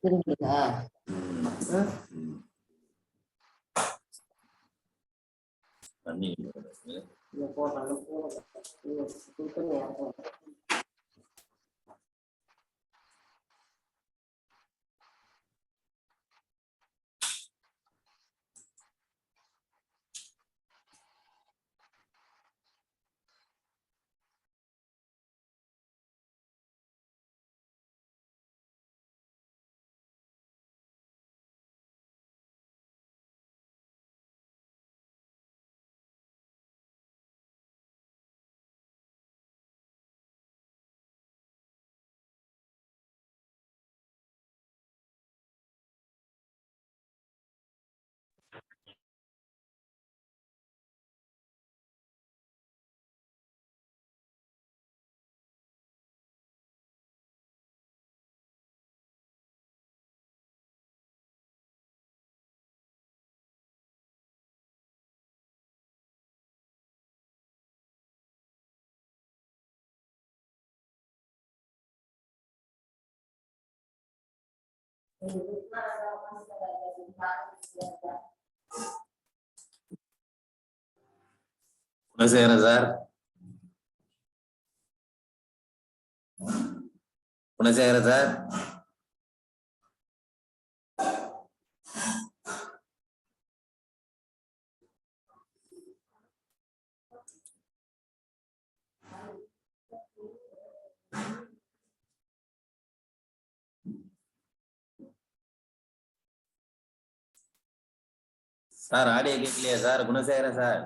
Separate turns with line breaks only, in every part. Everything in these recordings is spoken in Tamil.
திரும்பியா
தண்ணி Gunasekaran sir, Gunasekaran sir, sir audio கேட்கலையா sir? Gunasekaran sir.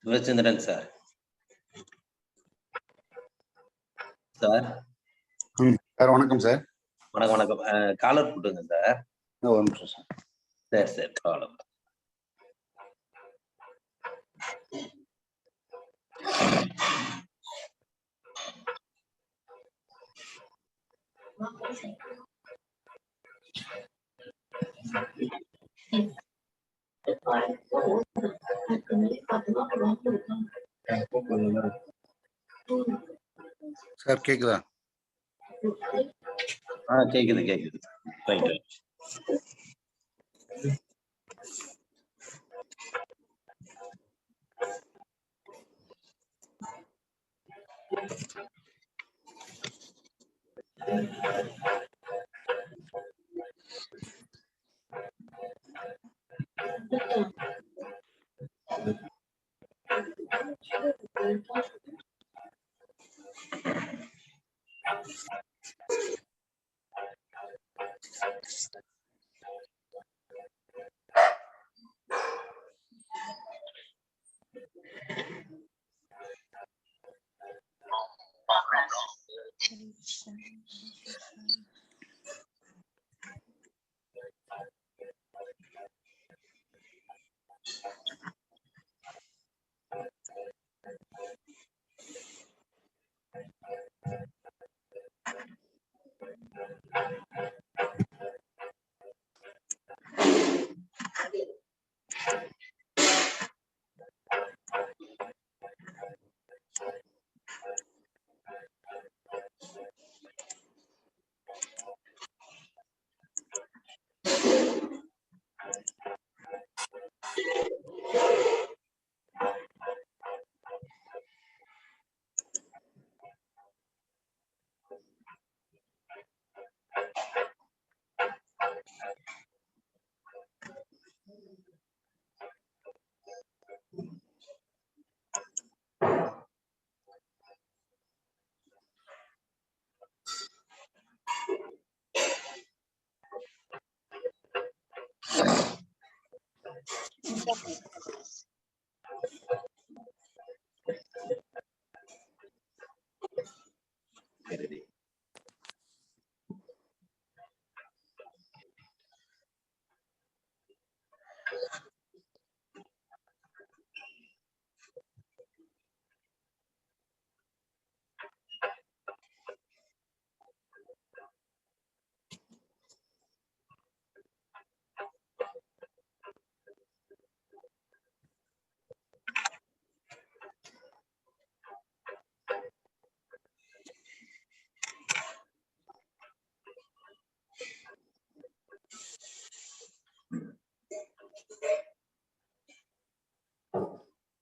Sivachandran sir. Sir
sir வணக்கம் சார்.
வணக்கம் வணக்கம். காலர் போட்டுங்க சார்.
ஒரு நிமிஷம் சார்.
சரி சரி காலம்.
சார் கேக்குதா?
கேக்குது கேக்குது. ரைட்.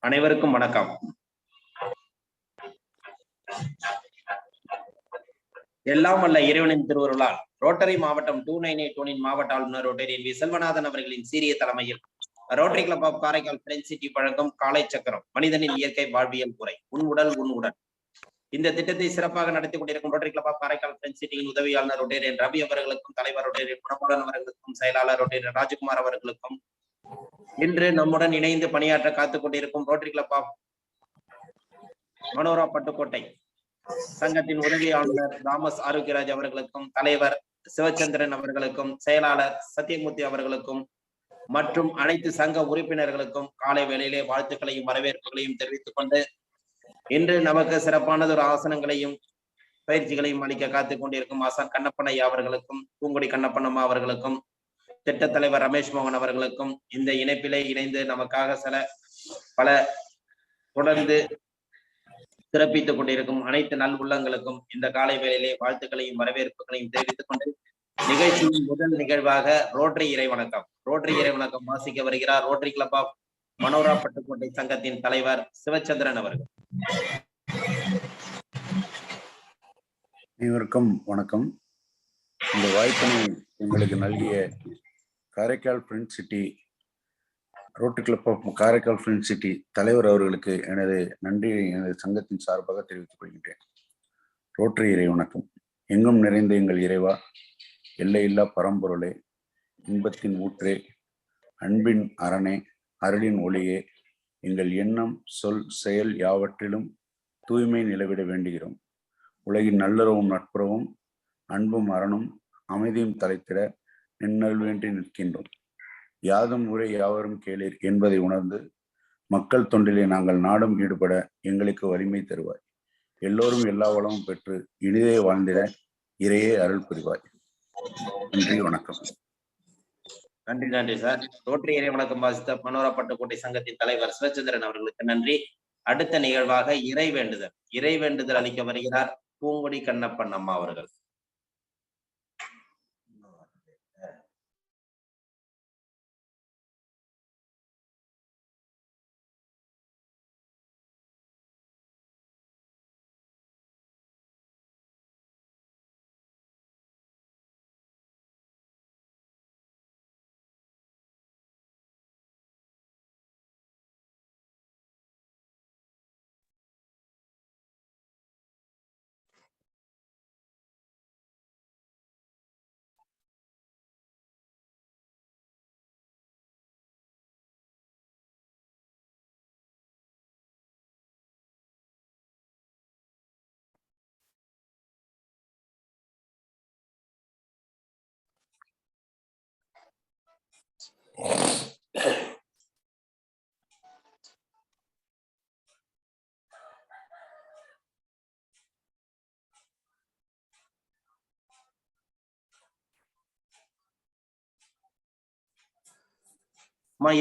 அனைவருக்கும் வணக்கம். எல்லாம் வல்ல இறைவனின் திருவருளால் ரோட்டரி மாவட்டம் 298 மாவட்ட ஆளுநர் ரோட்டரியன் வி செல்வநாதன் அவர்களின் சீரிய தலைமையில் Rotary Club of Karaikal French City வழங்கும் காலை சக்கரம் மனிதனின் இயற்கை வாழ்வியல் முறை உன் உடல் உன் உடன். இந்த திட்டத்தை சிறப்பாக நடத்தி கொண்டிருக்கும் Rotary Club of Karaikal French சிட்டியின் உதவியாளர் ரொட்டேரியன் ரவி அவர்களுக்கும், தலைவர் ரொட்டேரியன் குணமுடன் அவர்களுக்கும், செயலாளர் ரொட்டேரியன் ராஜ்குமார் அவர்களுக்கும், இன்று நம்முடன் இணைந்து பணியாற்ற காத்துக் கொண்டிருக்கும் Rotary Club of Manora Pattukottai சங்கத்தின் உதவி ஆளுநர் தாமஸ் ஆரோக்கியராஜ் அவர்களுக்கும், தலைவர் சிவச்சந்திரன் அவர்களுக்கும், செயலாளர் சத்தியமூர்த்தி அவர்களுக்கும் மற்றும் அனைத்து சங்க உறுப்பினர்களுக்கும் காலை வேளையிலே வாழ்த்துக்களையும் வரவேற்புகளையும் தெரிவித்துக் கொண்டு, இன்று நமக்கு சிறப்பானதொரு ஆசனங்களையும் பயிற்சிகளையும் அளிக்க காத்துக் கொண்டிருக்கும் ஆசான் கண்ணப்பனையா அவர்களுக்கும், பூங்குடி கண்ணப்பனம்மா அவர்களுக்கும், திட்ட தலைவர் ரமேஷ் மோகன் அவர்களுக்கும், இந்த இணைப்பிலே இணைந்து நமக்காக பல தொடர்ந்து சிறப்பித்துக் கொண்டிருக்கும் அனைத்து நல் உள்ளங்களுக்கும் இந்த காலை வேளையிலே வாழ்த்துக்களையும் வரவேற்புகளையும் தெரிவித்துக் கொண்டு, நிகழ்ச்சியின் முதல் நிகழ்வாக ரோட்டரி இறைவணக்கம் வாசிக்க வருகிறார் Rotary Club of Manora Pattukottai சங்கத்தின் தலைவர் சிவச்சந்திரன் அவர்கள்.
அனைவருக்கும் வணக்கம். இந்த வாய்ப்பினை உங்களுக்கு நல்கிய Karaikal French City Rotary Club of Karaikal French City தலைவர் அவர்களுக்கு எனது நன்றி எனது சங்கத்தின் சார்பாக தெரிவித்துக் கொள்கின்றேன். ரோட்டரி இறை வணக்கம். எங்கும் நிறைந்த எங்கள் இறைவா, எல்லையில்லா பரம்பொருளே, இன்பத்தின் ஊற்றே, அன்பின் அரணே, அருளின் ஒளியே, எங்கள் எண்ணம் சொல் செயல் யாவற்றிலும் தூய்மை நிலவிட வேண்டுகிறோம். உலகின் நல்லறவும் நட்புறவும் அன்பும் அறனும் அமைதியும் தலைத்திட நின்னல் வேண்டி நிற்கின்றோம். யாதும் ஊரே யாவரும் கேளீர் என்பதை உணர்ந்து மக்கள் தொண்டிலே நாங்கள் நாடும் ஈடுபட எங்களுக்கு வலிமை தருவாய். எல்லோரும் எல்லா வளமும் பெற்று இனிதே வாழ்ந்திட இறையே அருள் புரிவாய். நன்றி, வணக்கம்.
நன்றி சார். ரோட்டரி இறை வணக்கம் வாசித்த மனோரா பட்டுக்கோட்டை சங்கத்தின் தலைவர் சிவச்சந்திரன் அவர்களுக்கு நன்றி. அடுத்த நிகழ்வாக இறை வேண்டுதல் அளிக்க வருகிறார் பூங்குடி கண்ணப்பன் அம்மா அவர்கள்.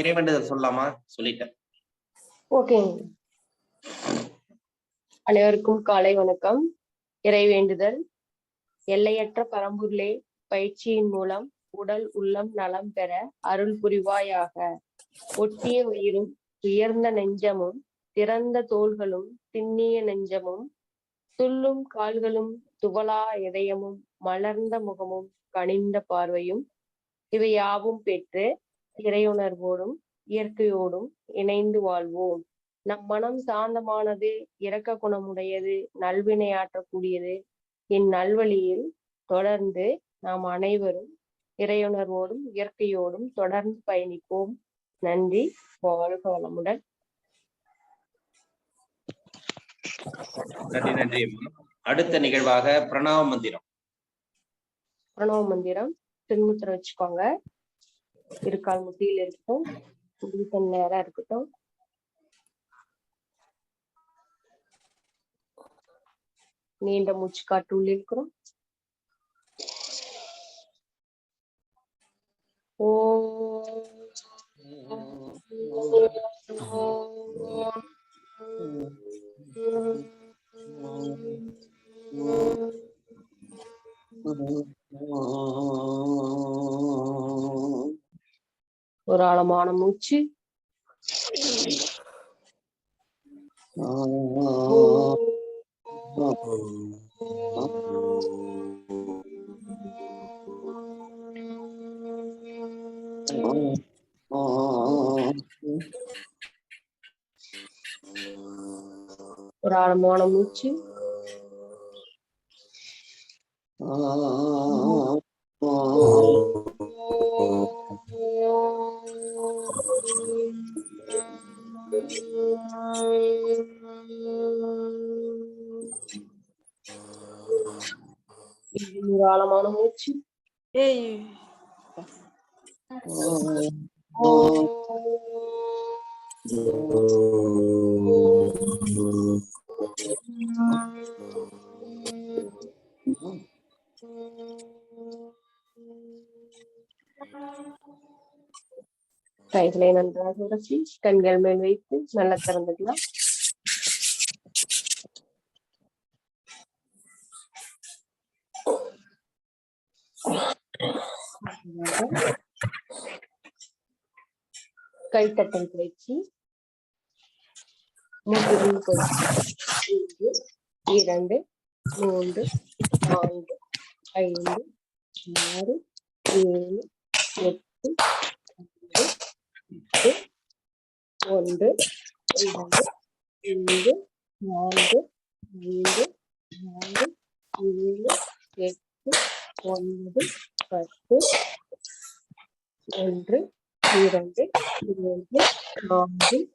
இறைவேண்டுதல் சொல்லலாமா? சொல்லிட்டேன்.
ஓகே. அனைவருக்கும் காலை வணக்கம். இறை வேண்டுதல். எல்லையற்ற பரம்பொருளே, பயிற்சியின் மூலம் உடல் உள்ளம் நலம் பெற அருள் புரிவாயாக. ஒட்டிய உயிரும் உயர்ந்த நெஞ்சமும் திறந்த தோள்களும் திண்ணிய நெஞ்சமும் துள்ளும் கால்களும் துவளா இதயமும் மலர்ந்த முகமும் கனிந்த பார்வையும் இவை யாவும் பெற்று இறையுணர்வோடும் இயற்கையோடும் இணைந்து வாழ்வோம். நம் மனம் சாந்தமானது, இரக்க குணமுடையது, நல்வினையாற்றக்கூடியது. இந்நல்வழியில் தொடர்ந்து நாம் அனைவரும் இறையுணர்வோடும் இயற்கையோடும் தொடர்ந்து பயணிப்போம். நன்றி. வாழ்க வளமுடன்.
நன்றி. அடுத்த நிகழ்வாக பிரணவ மந்திரம் திருமுத்திர வச்சுக்கோங்க. இருக்கால் முட்டியில் இருக்கட்டும், நேரம் இருக்கட்டும். நீண்ட மூச்சு காற்று உள்ளிருக்கிறோம். ஒரு ஆழமான மூச்சு.
ஒரு ஆழமான மூச்சு. ஒரு ஆழமான மூச்சு. கைகளை நன்றாக உரசி கண்கள் மேல் வைத்து நல்லா திறந்துக்கலாம். கைத்தட்டல் பயிற்சி. 3 2 3 4 5 6 7 8 1 2 3 4 5 6 7 8 9 10 1 2 3 4 5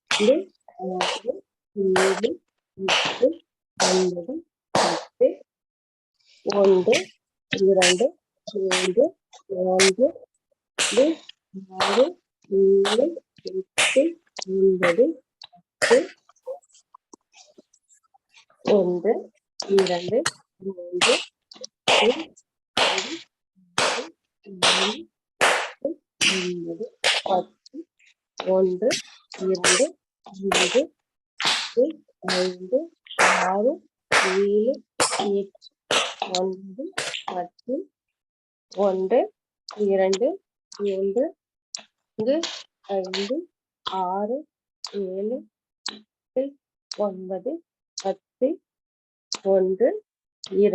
6 7 8 9 10 1 2 3 4 6 7 8 9 10 1 2 3 1 2 3 5 6 7 8 9 10 1 2 3 5 6 7 8 9 10 1 2 3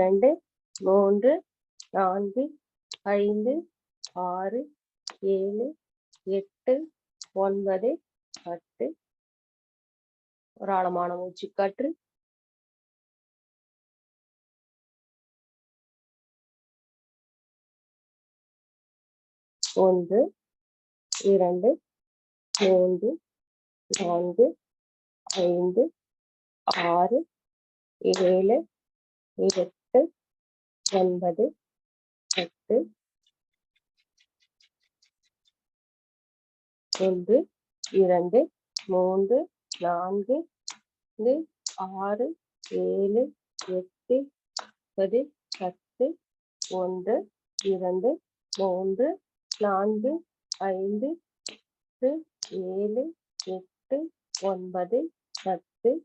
4 5 6 7 8 9 10. ஒரு ஆழமான மூச்சு காற்று. ஒன்று 2 3 4 5 6 7 8 9 10 1 2 3 4 6 7 8 9 10 1 2 3 4 5 7 8 9 10 1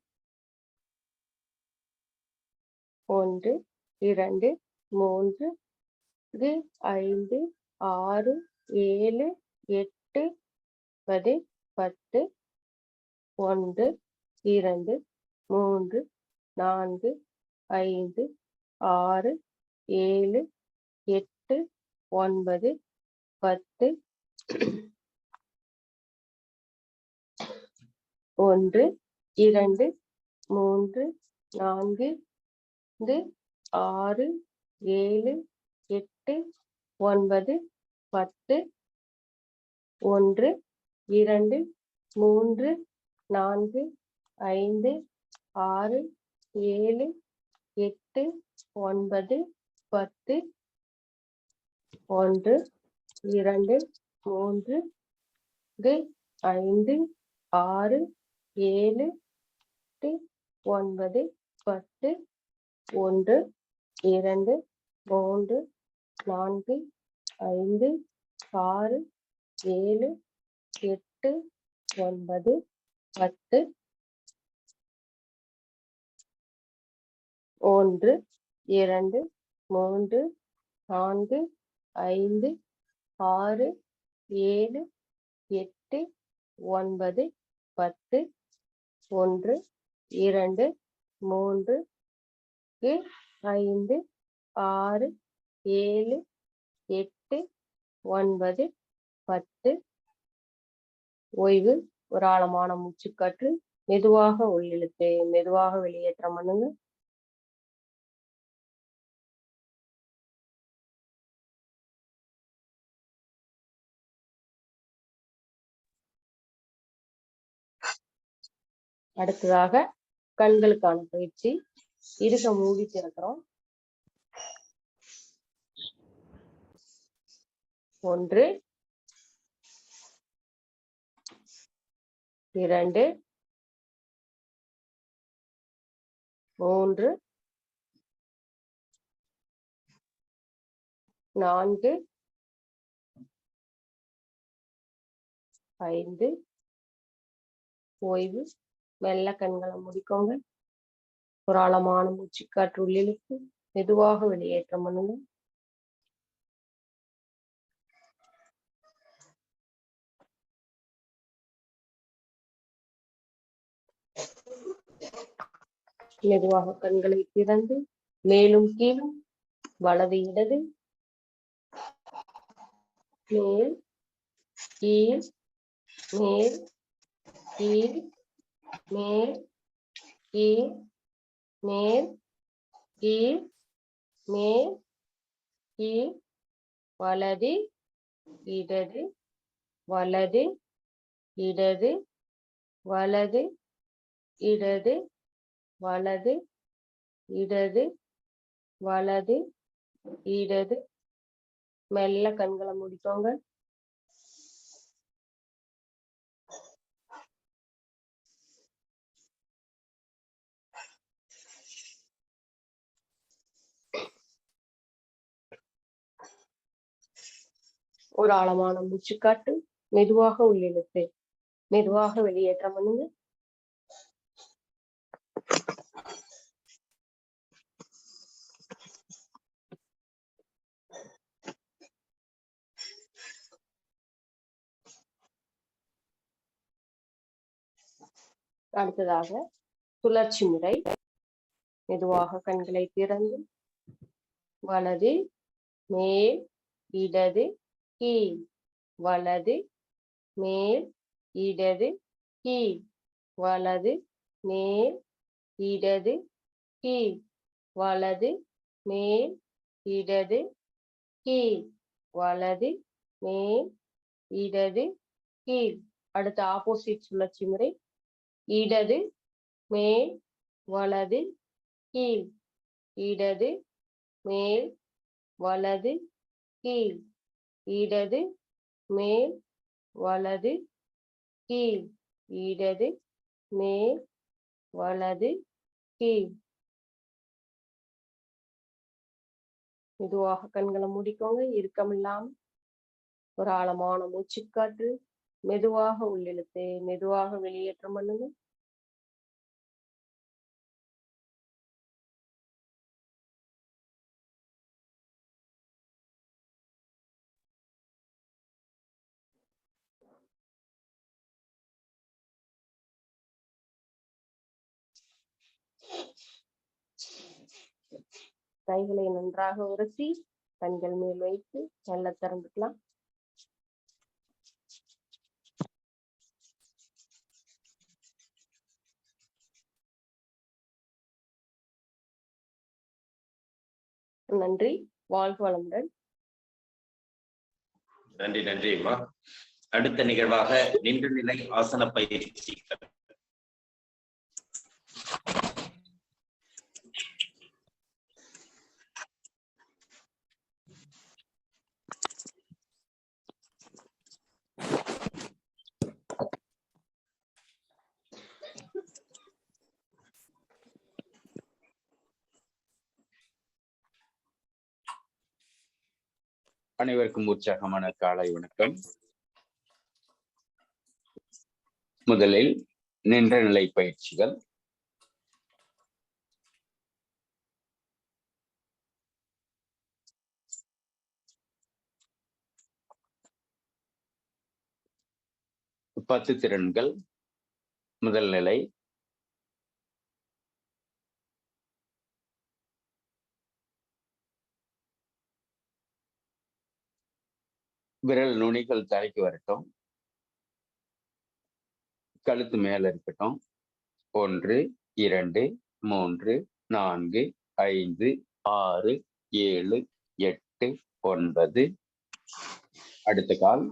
2 3 5 6 7 8 9 10 1 2 3 4 5 6 7 8 9 10 1 2 3 4 6 7 8 9 10 1 2 3 4 5 6 7 8 9 10 1 2 3 5 6 7 8 9 10 1 2 3 4 5 6 7 8 9 10 1 2 3 4 5 6 7 8 9 10 1 2 3 5 6 7 8 9 10. ஓய்வு. ஒரு ஆழமான மூச்சுக்காற்று. மெதுவாக உள்ளிழுத்து மெதுவாக வெளியேற்றம் பண்ணுங்க. அடுத்ததாக கண்களுக்கான பயிற்சி. இருக மூடி திறக்கிறோம். 1 2 3 4 5. ஓய்வு. மெல்ல கண்களை முடிக்கோங்க. ஒரு ஆழமான மூச்சுக்காற்று உள்ளிழுத்து மெதுவாக வெளியேற்றம் பண்ணுங்க. மெதுவாக கண்களை திறந்து மேலும் கீழும் வலது இடது மேல் கீழ் மேல் கீழ் மேல் கீழ் மேல் கீழ் மேல் கீழ் வலது இடது வலது இடது வலது இடது வலது இடது வலது இடது. மெல்ல கண்களை முடிக்கோங்க. ஒரு ஆழமான மூச்சுக்காட்டு மெதுவாக உள்ளிழுத்து மெதுவாக வெளியேற்றம் பண்ணுங்க. அடுத்ததாக சுழற்சி முறை. மெதுவாக கண்களை திறந்து வலது மேல் இடது கீழ் வலது மேல் இடது கீழ் வலது மேல் இடது கீழ் வலது மேல் இடது கீழ் வலது மேல் இடது கீழ். அடுத்த ஆப்போசிட் சுழற்சி முறை. இடது மேல் வலது கீழ் இடது மேல் வலது கீழ் இடது மேல் வலது கீழ் இடது மேல் வலது கீழ். மெதுவாக கண்களை மூடிக்கோங்க. இறுக்கமில்லாம ஒரு ஆழமான மூச்சுக்காற்று மெதுவாக உள்ளிழுத்து மெதுவாக வெளியேற்றம் பண்ணுங்க. கைகளை நன்றாக உரசி கண்கள் மேல் வைத்து நல்ல திறந்துக்கலாம். நன்றி. வாழ்க வளமுடன்.
நன்றி நன்றி அம்மா. அடுத்த நிகழ்வாக நின்ற நிலை ஆசன பயிற்சி.
அனைவருக்கும் உற்சாகமான காலை வணக்கம். முதலில் நின்ற நிலை பயிற்சிகள். பத்து திறன்கள். முதல் நிலை. விரல் நுனிகள் தரைக்கு வரட்டும். கழுத்து மேல இருக்கட்டும்.
1 2 3 4 5 6 7 8 9. அடுத்த கால்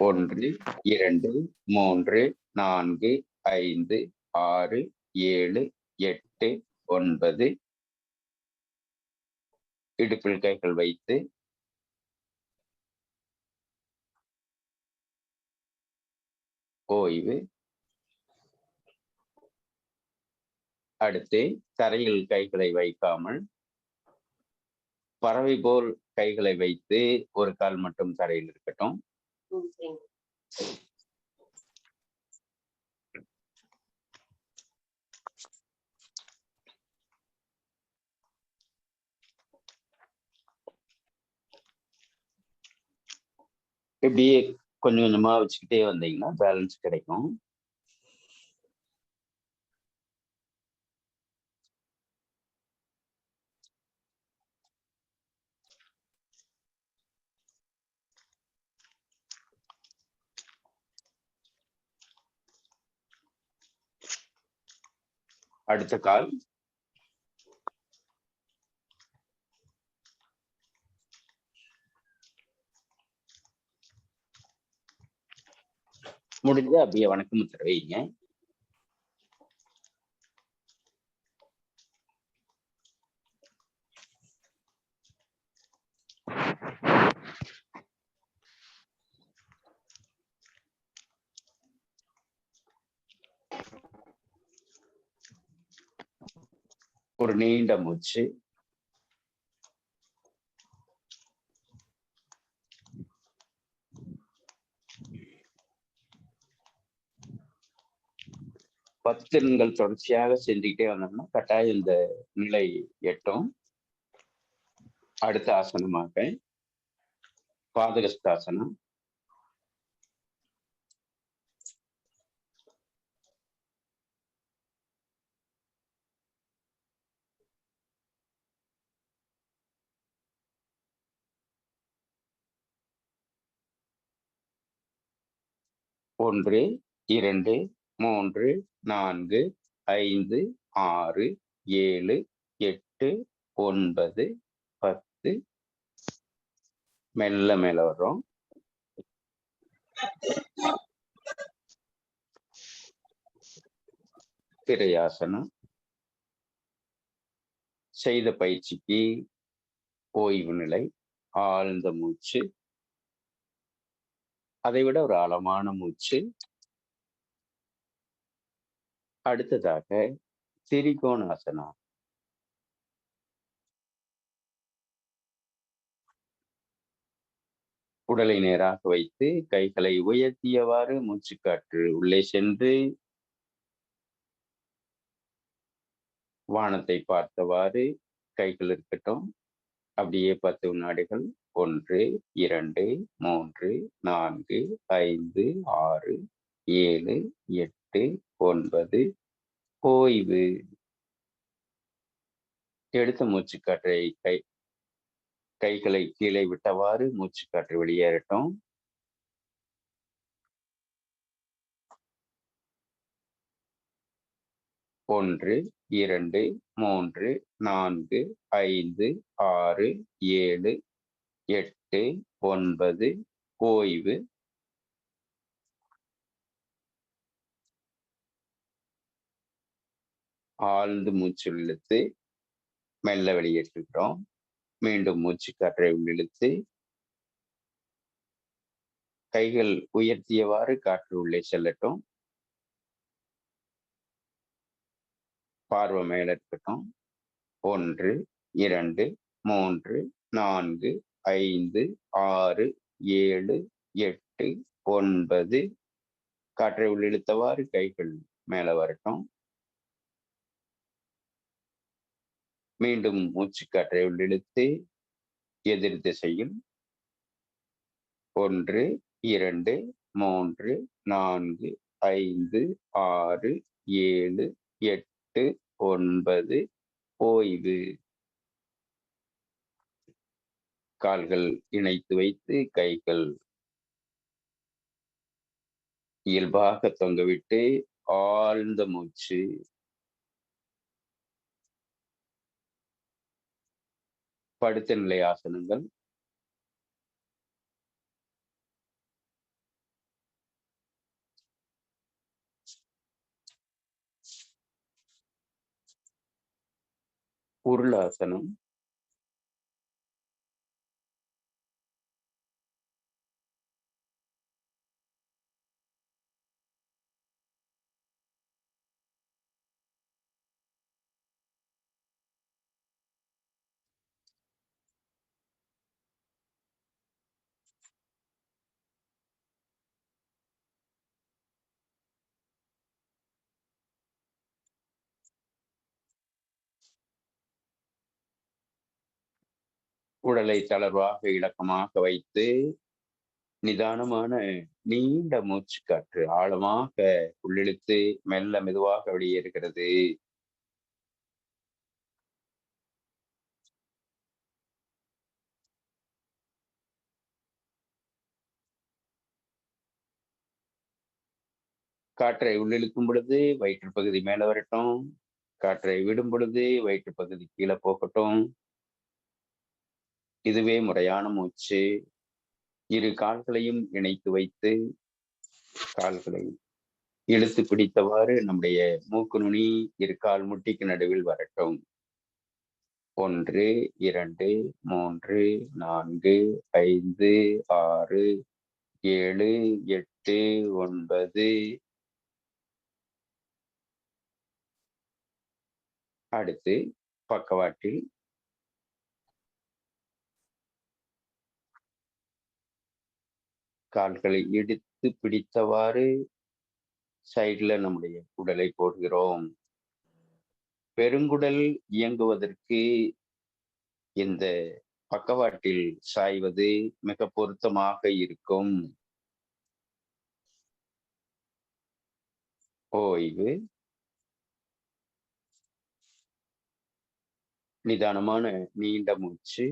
1 2 3 4 5 6 7 8 9. இடுப்பில் கைகள் வைத்து ஓய்வு. அடுத்து தரையில் கைகளை வைக்காமல் பறவை போல் கைகளை வைத்து ஒரு கால் மட்டும் தரையில் இருக்கட்டும். இப்படியே கொஞ்சம் கொஞ்சமா வச்சுக்கிட்டே வந்தீங்கன்னா பேலன்ஸ் கிடைக்கும். அடுத்த கால் முடிஞ்ச அப்படியே வணக்கம் முத்திரை வைங்க. ஒரு நீண்ட மூச்சு. பத்திரங்கள் தொடர்ச்சியாக செஞ்சுக்கிட்டே வந்தோம்னா கட்டாயம் இந்த நிலை எட்டும். அடுத்த ஆசனமாக பாதகஸ்தாசனம். ஒன்று 2 3 4 5 6 7 8 9 10. மெல்ல மேல வர்றோம். திரையாசனம். செய்த பயிற்சிக்கு ஓய்வு நிலை, ஆழ்ந்த மூச்சு, அதை விட ஒரு ஆழமான மூச்சு. அடுத்ததாக திரிகோணாசனம். உடலை நேராக வைத்து கைகளை உயர்த்தியவாறு மூச்சுக்காற்று உள்ளே சென்று வானத்தை பார்த்தவாறு கைகள் இருக்கட்டும். அப்படியே 10 வினாடிகள். 1 2 3 4 5 6 7 8 9. ஓய்வு. எடுத்த மூச்சுக்காற்றை கைகளை கீழே விட்டவாறு மூச்சுக்காற்று வெளியேறட்டும். ஒன்று 2 3 4 5 6 7 8 9. ஓய்வு. ஆழ்ந்து மூச்சு இழுத்து மெல்ல வெளியேற்றுகிறோம். மீண்டும் மூச்சுக்காற்றை உள்ளிழுத்து கைகள் உயர்த்தியவாறு காற்று உள்ளே செல்லட்டும். பார்வை மேல இருக்கட்டும். 1 2 3 4 5 6 7 8 9. காற்றை உள்ளிழுத்தவாறு கைகள் மேல வரட்டும். மீண்டும் மூச்சுக்காற்றை உள்ளிழுத்து எதிர் திசையில் 1 2 3 4 5 6 7 8 9. ஓய்வு. கால்கள் இணைத்து வைத்து கைகள் இயல்பாக தொங்கவிட்டு ஆழ்ந்த மூச்சு. படுத்த நிலை ஆசனங்கள். உருளாசனம். உடலை தளர்வாக இலக்கமாக வைத்து நிதானமான நீண்ட மூச்சு காற்று ஆழமாக உள்ளிழுத்து மெல்ல மெதுவாக வெளியேறுகிறது. காற்றை உள்ளிழுக்கும் பொழுது வயிற்று பகுதி மேல வரட்டும். காற்றை விடும் பொழுது வயிற்று பகுதி கீழே போகட்டும். இதுவே முறையான மூச்சு. இரு கால்களையும் இணைத்து வைத்து கால்களை இழுத்து பிடித்தவாறு நம்முடைய மூக்கு நுனி இரு கால் முட்டிக்கு நடுவில் வரட்டும். 1 2 3 4 5 6 7 8 9. அடுத்து பக்கவாட்டில் கால்களை இடித்து பிடித்தவாறு சைடுல நம்முடைய உடலை போடுகிறோம். பெருங்குடல் இயங்குவதற்கு இந்த பக்கவாட்டில் சாய்வது மிக பொருத்தமாக இருக்கும். ஓய்வு. நிதானமான நீண்ட மூச்சு.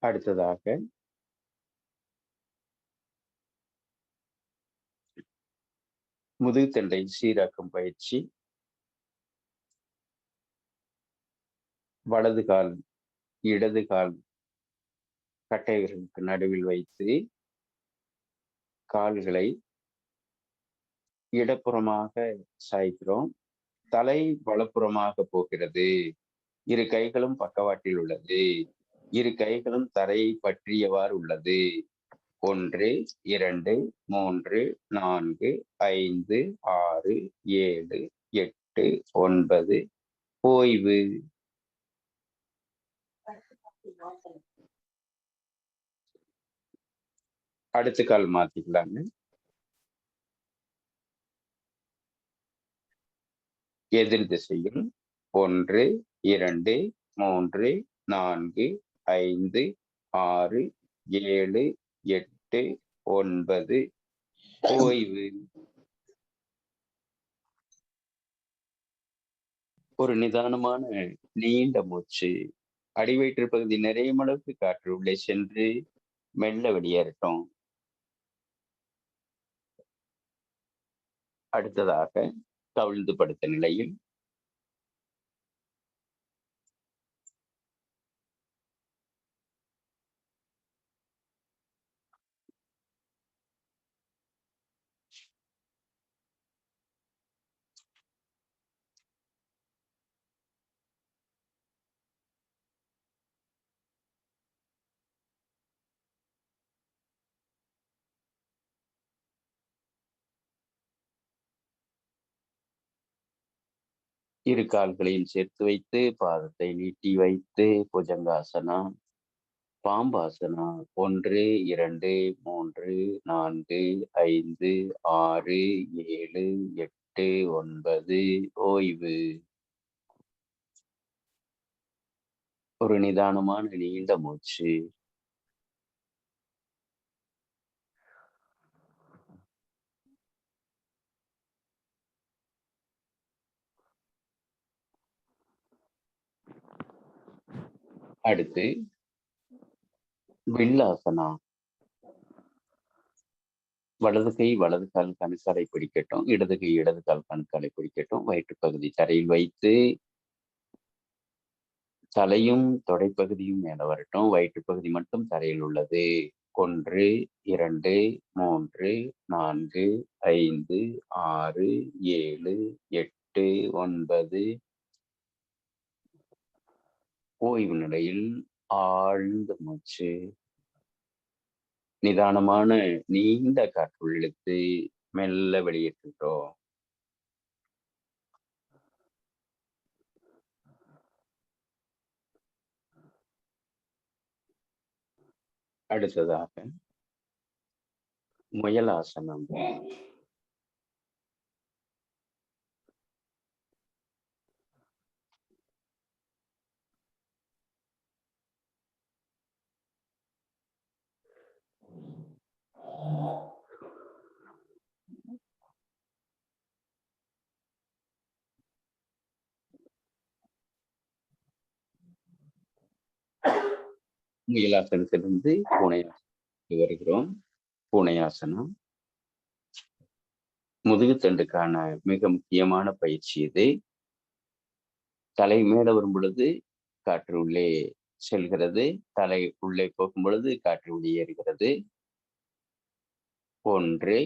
அடுத்ததாக முதுகுத்தண்டை சீராக்கும் பயிற்சி. வலது கால் இடது கால் கட்டைகளுக்கு நடுவில் வைத்து கால்களை இடப்புறமாக சாய்க்கிறோம். தலை வலப்புறமாக போகிறது. இரு கைகளும் பக்கவாட்டில் உள்ளது. இரு கைகளும் தரையை பற்றியவாறு உள்ளது. 1 2 3 4 5 6 7 8 9. ஓய்வு. அடுத்த கால் மாத்திக்கலாங்க. எதிர் திசையில் 1 2 3 4 5 6 7 8 9. ஓய்வு. ஒரு நிதானமான நீண்ட மூச்சு. அடிவயிற்று பகுதி நிறையும் அளவுக்கு காற்று உள்ளே சென்று மெல்ல வெளியேறட்டும். அடுத்ததாக கவிழ்ந்து படுத்த நிலையில் இரு கால்களையும் சேர்த்து வைத்து பாதத்தை நீட்டி வைத்து புஜங்காசனம், பாம்பாசனா. 1 2 3 4 5 6 7 8 9. ஓய்வு. ஒரு நிதானமான நீண்ட மூச்சு. அடுத்து வில்லாசனா. வலது கை வலது கால் கணுக்காலை பிடிக்கட்டும், இடது கை இடது கால் கணுக்காலை பிடிக்கட்டும். வயிற்றுப்பகுதி தரையில் வைத்து தலையும் தொடைப்பகுதியும் மேல வரட்டும். வயிற்றுப்பகுதி மட்டும் தரையில் உள்ளது. 1 2 3 4 5 6 7 8 9. ஓய்வு நிலையில் ஆழ்ந்த மூச்சு. நிதானமான நீண்ட காற்று இழுத்து மெல்ல வெளியேற்றுகிறோம். அடுத்ததாக முயலாசனம். முயலாசனத்திலிருந்து பூனையாசனம் வருகிறோம். பூனையாசனம் முதுகுத்தண்டுக்கான மிக முக்கியமான பயிற்சி இது. தலை மேல வரும் பொழுது காற்று உள்ளே செல்கிறது, தலை உள்ளே போகும் பொழுது காற்று வெளியேறுகிறது. 1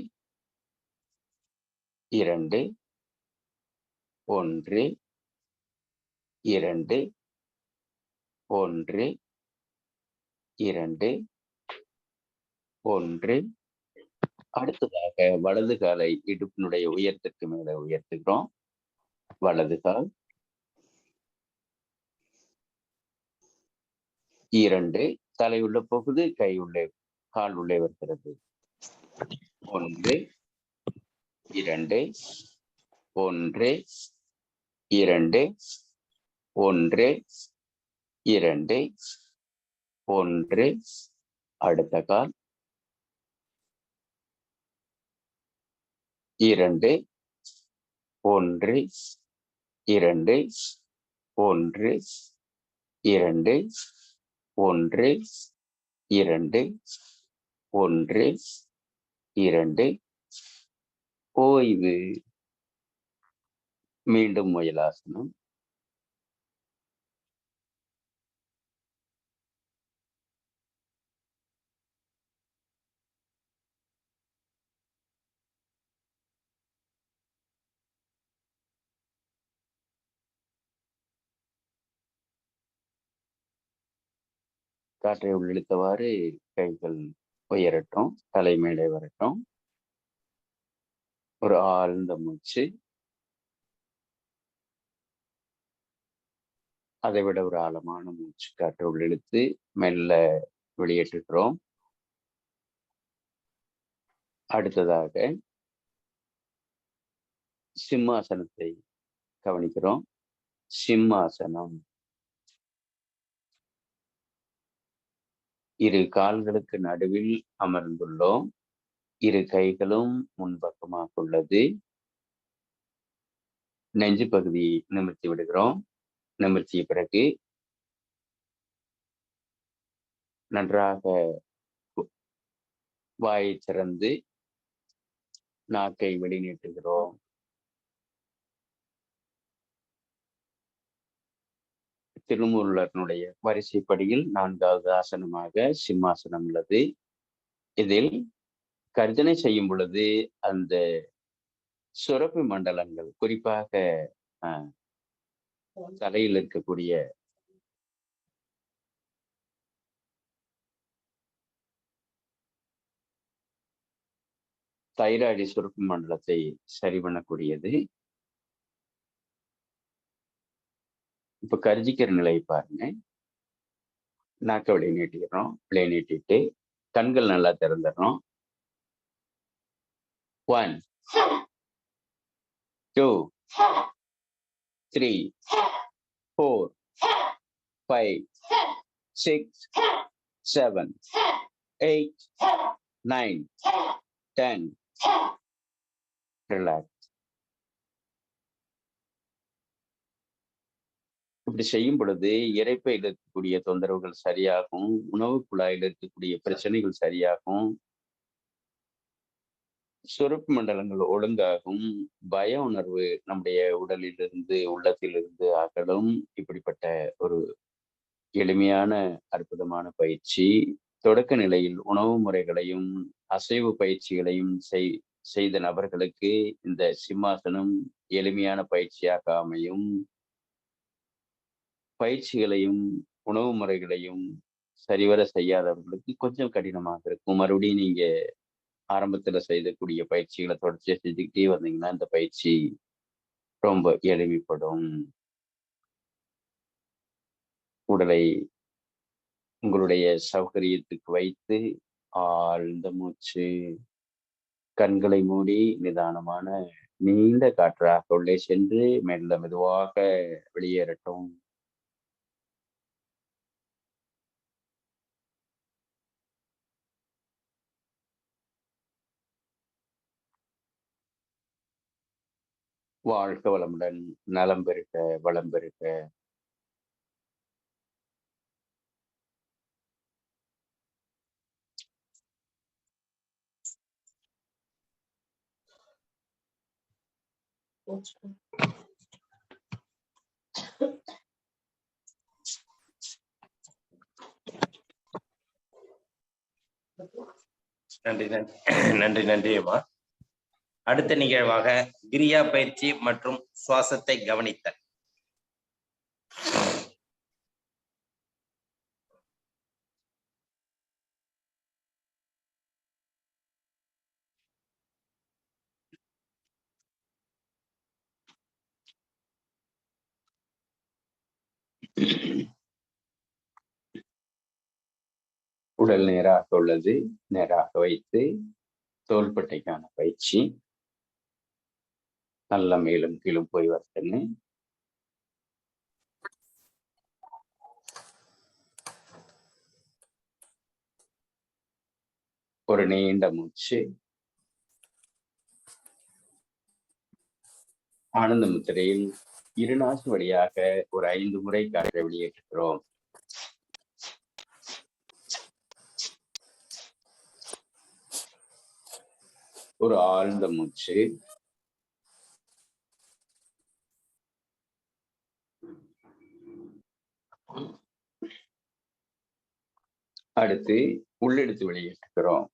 2 1 2 1 2 1. அடுத்ததாக வலது காலை இடுப்பினுடைய உயரத்திற்கு மேல உயர்த்துகிறோம். வலது கால் 2. தலை உள்ள போகுது, கை உள்ளே, கால் உள்ளே வருகிறது. 1 2 1 2 1 2 1. அடுத்த கால் 2 1 2 1 2 1 2 1 2. ஓய்வு. மீண்டும் முயலாசனம். காற்றை உள்ளிழுத்தவாறு கைகள் உயரட்டும், தலை மேலே வரட்டும். ஒரு ஆழ்ந்த மூச்சு. அதை விட ஒரு ஆழமான மூச்சு காற்றை உள்ளிழுத்து மெல்ல வெளியேற்றுகிறோம். அடுத்ததாக சிம்மாசனத்தை கவனிக்கிறோம். சிம்மாசனம். இரு கால்களுக்கு நடுவில் அமர்ந்துள்ளோம். இரு கைகளும் முன்பக்கமாக உள்ளது. நெஞ்சு பகுதி நிமிர்த்தி விடுகிறோம். நிமிர்த்திய பிறகு நன்றாக வாயை திறந்து நாக்கை வெளிநீட்டுகிறோம். திருமூலனுடைய வரிசைப்படியில் 4வது ஆசனமாக சிம்மாசனம் உள்ளது. இதில் கர்ஜனை செய்யும் பொழுது அந்த சுரப்பி மண்டலங்கள், குறிப்பாக தலையில் இருக்கக்கூடிய தைராய்டு சுரப்பி மண்டலத்தை சரி பண்ணக்கூடியது. இப்ப கர்ஜிக்கிற நிலையை பாருங்க. நாக்க வெளியே நீட்டிக்கிறோம். வெளியே நீட்டிட்டு கண்கள் நல்லா திறந்துடுறோம். 1 2 3 4 5 6 7 8 9 10. ரிலாக்ஸ். இப்படி செய்யும் பொழுது இரைப்பையில் இருக்கக்கூடிய தொந்தரவுகள் சரியாகும், உணவு குழாயில் இருக்கக்கூடிய பிரச்சனைகள் சரியாகும், சுரப்பு மண்டலங்கள் ஒழுங்காகும், பய உணர்வு நம்முடைய உடலிலிருந்து உள்ளத்திலிருந்து அகலும். இப்படிப்பட்ட ஒரு எளிமையான அற்புதமான பயிற்சி. தொடக்க நிலையில் உணவு முறைகளையும் அசைவு பயிற்சிகளையும் செய்த நபர்களுக்கு இந்த சிம்மாசனம் எளிமையான பயிற்சியாக அமையும். பயிற்சிகளையும் உணவு முறைகளையும் சரிவர செய்யாதவர்களுக்கு கொஞ்சம் கடினமாக இருக்கும். மறுபடியும் நீங்க ஆரம்பத்துல செய்யக்கூடிய பயிற்சிகளை தொடர்ச்சியா செஞ்சுக்கிட்டே வந்தீங்கன்னா இந்த பயிற்சி ரொம்ப எளிமைப்படும். உடலை உங்களுடைய சௌகரியத்துக்கு வைத்து ஆழ்ந்த மூச்சு, கண்களை மூடி நிதானமான நீண்ட காற்றாக உள்ளே சென்று மெல்ல மெதுவாக வெளியேறட்டும். வாழ்க வளமுடன், நலம் பெருக, வளம் பெருக.
நன்றி நன்றி நன்றி அம்மா. அடுத்த நிகழ்வாக கிரியா பயிற்சி மற்றும் சுவாசத்தை கவனித்தல்.
உடல் நேராக உள்ளது, நேராக வைத்து தோள்பட்டைக்கான பயிற்சி. நல்ல மேலும் கீழும் போய் வரட்டுங்க. ஒரு நீண்ட மூச்சு. ஆனந்த முத்திரையில் இருநாசு வழியாக ஒரு 5 முறை காற்றை வெளியேற்றுகிறோம். ஒரு ஆழ்ந்த மூச்சு. அடுத்து உள்ளெடுத்து வெளியேற்றுகிறோம்.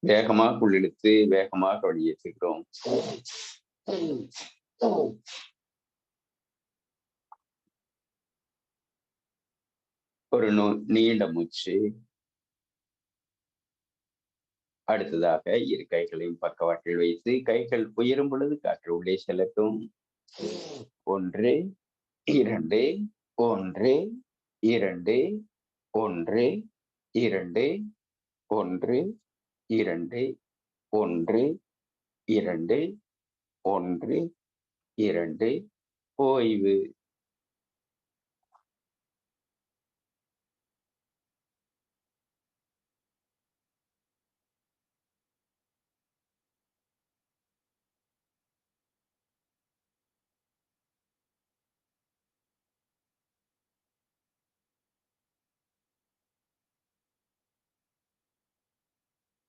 வேகமாக உள்ளிழுத்து வேகமாக வெளியேற்றுகிறோம். ஒரு நீண்ட மூச்சு. அடுத்ததாக இரு கைகளையும் பக்கவாட்டில் வைத்து கைகள் உயரும் பொழுது காற்று உள்ளே செல்லட்டும். 1 2 1 2 1 2 1 2 1 2 1 2 ஓய்வு.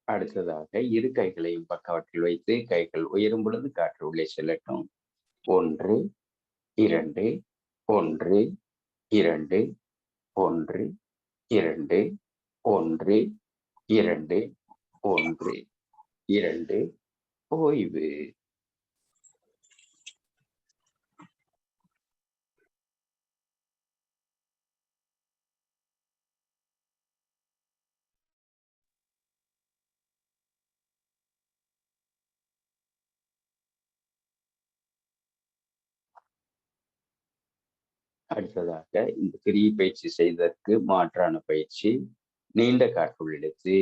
அடுத்ததாக இரு கைகளையும் பக்கவாட்டில் வைத்து கைகள் உயரும் பொழுது காற்று உள்ளே செல்லட்டும். 1 2 1 2 1 2 1 2 1 2 ஓய்வு. அடுத்ததாக இந்த கிரி பயிற்சி செய்ததற்கு மாற்றான பயிற்சி. நீண்ட காற்றுள் இழுத்து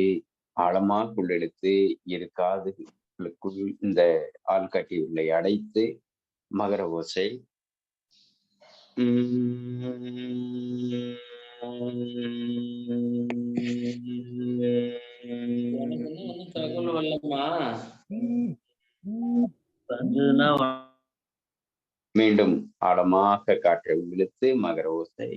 ஆழமாக உள்ளிழுத்து இரு காதுகளுக்குள் இந்த ஆள்காட்டி உள்ளே அடைத்து மகர ஓசை
ஒன்னும் தகவல் வரலம்மா.
மீண்டும் ஆழமாக காற்றை இழுத்து மகர ஓசை.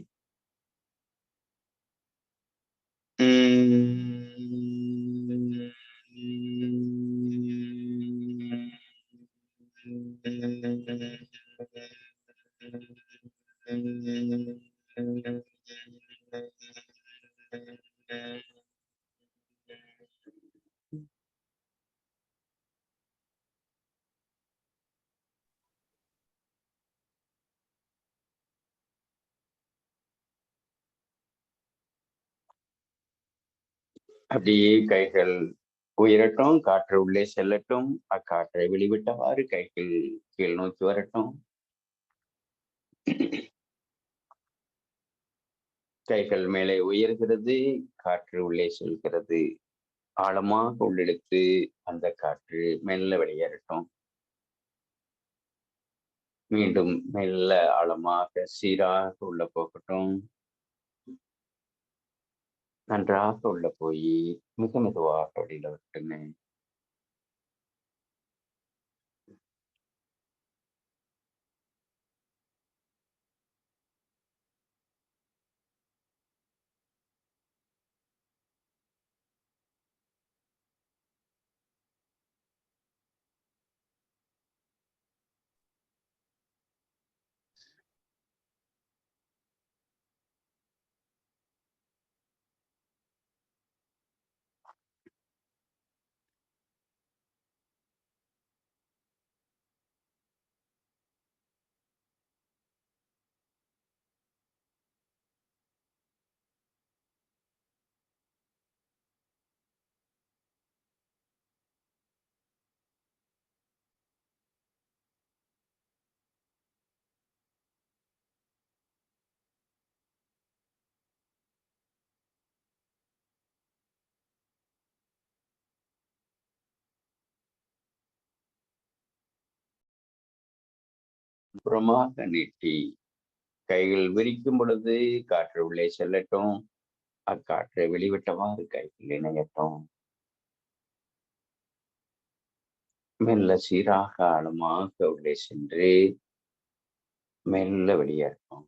அப்படியே கைகள் உயரட்டும், காற்று உள்ளே செல்லட்டும், அக்காற்றை வெளிவிட்டவாறு கைகள் கீழ் நோக்கி வரட்டும். கைகள் மேலே உயர்கிறது, காற்று உள்ளே செல்கிறது. ஆழமாக உள்ளெடுத்து அந்த காற்று மெல்ல வெளியேறட்டும். மீண்டும் மெல்ல ஆழமாக சீராக உள்ள போகட்டும். நன்றாக உள்ள போய் மிக மெதுவாக வெளியில விட்டுங்க. புறமாக நீட்டி கைகள் விரிக்கும் பொழுது காற்று உள்ளே செல்லட்டும், அக்காற்றை வெளிவிட்டவாறு கைகள் இணையட்டும். மெல்ல சீராக ஆழமாக உள்ளே சென்று மெல்ல வெளியேறட்டும்.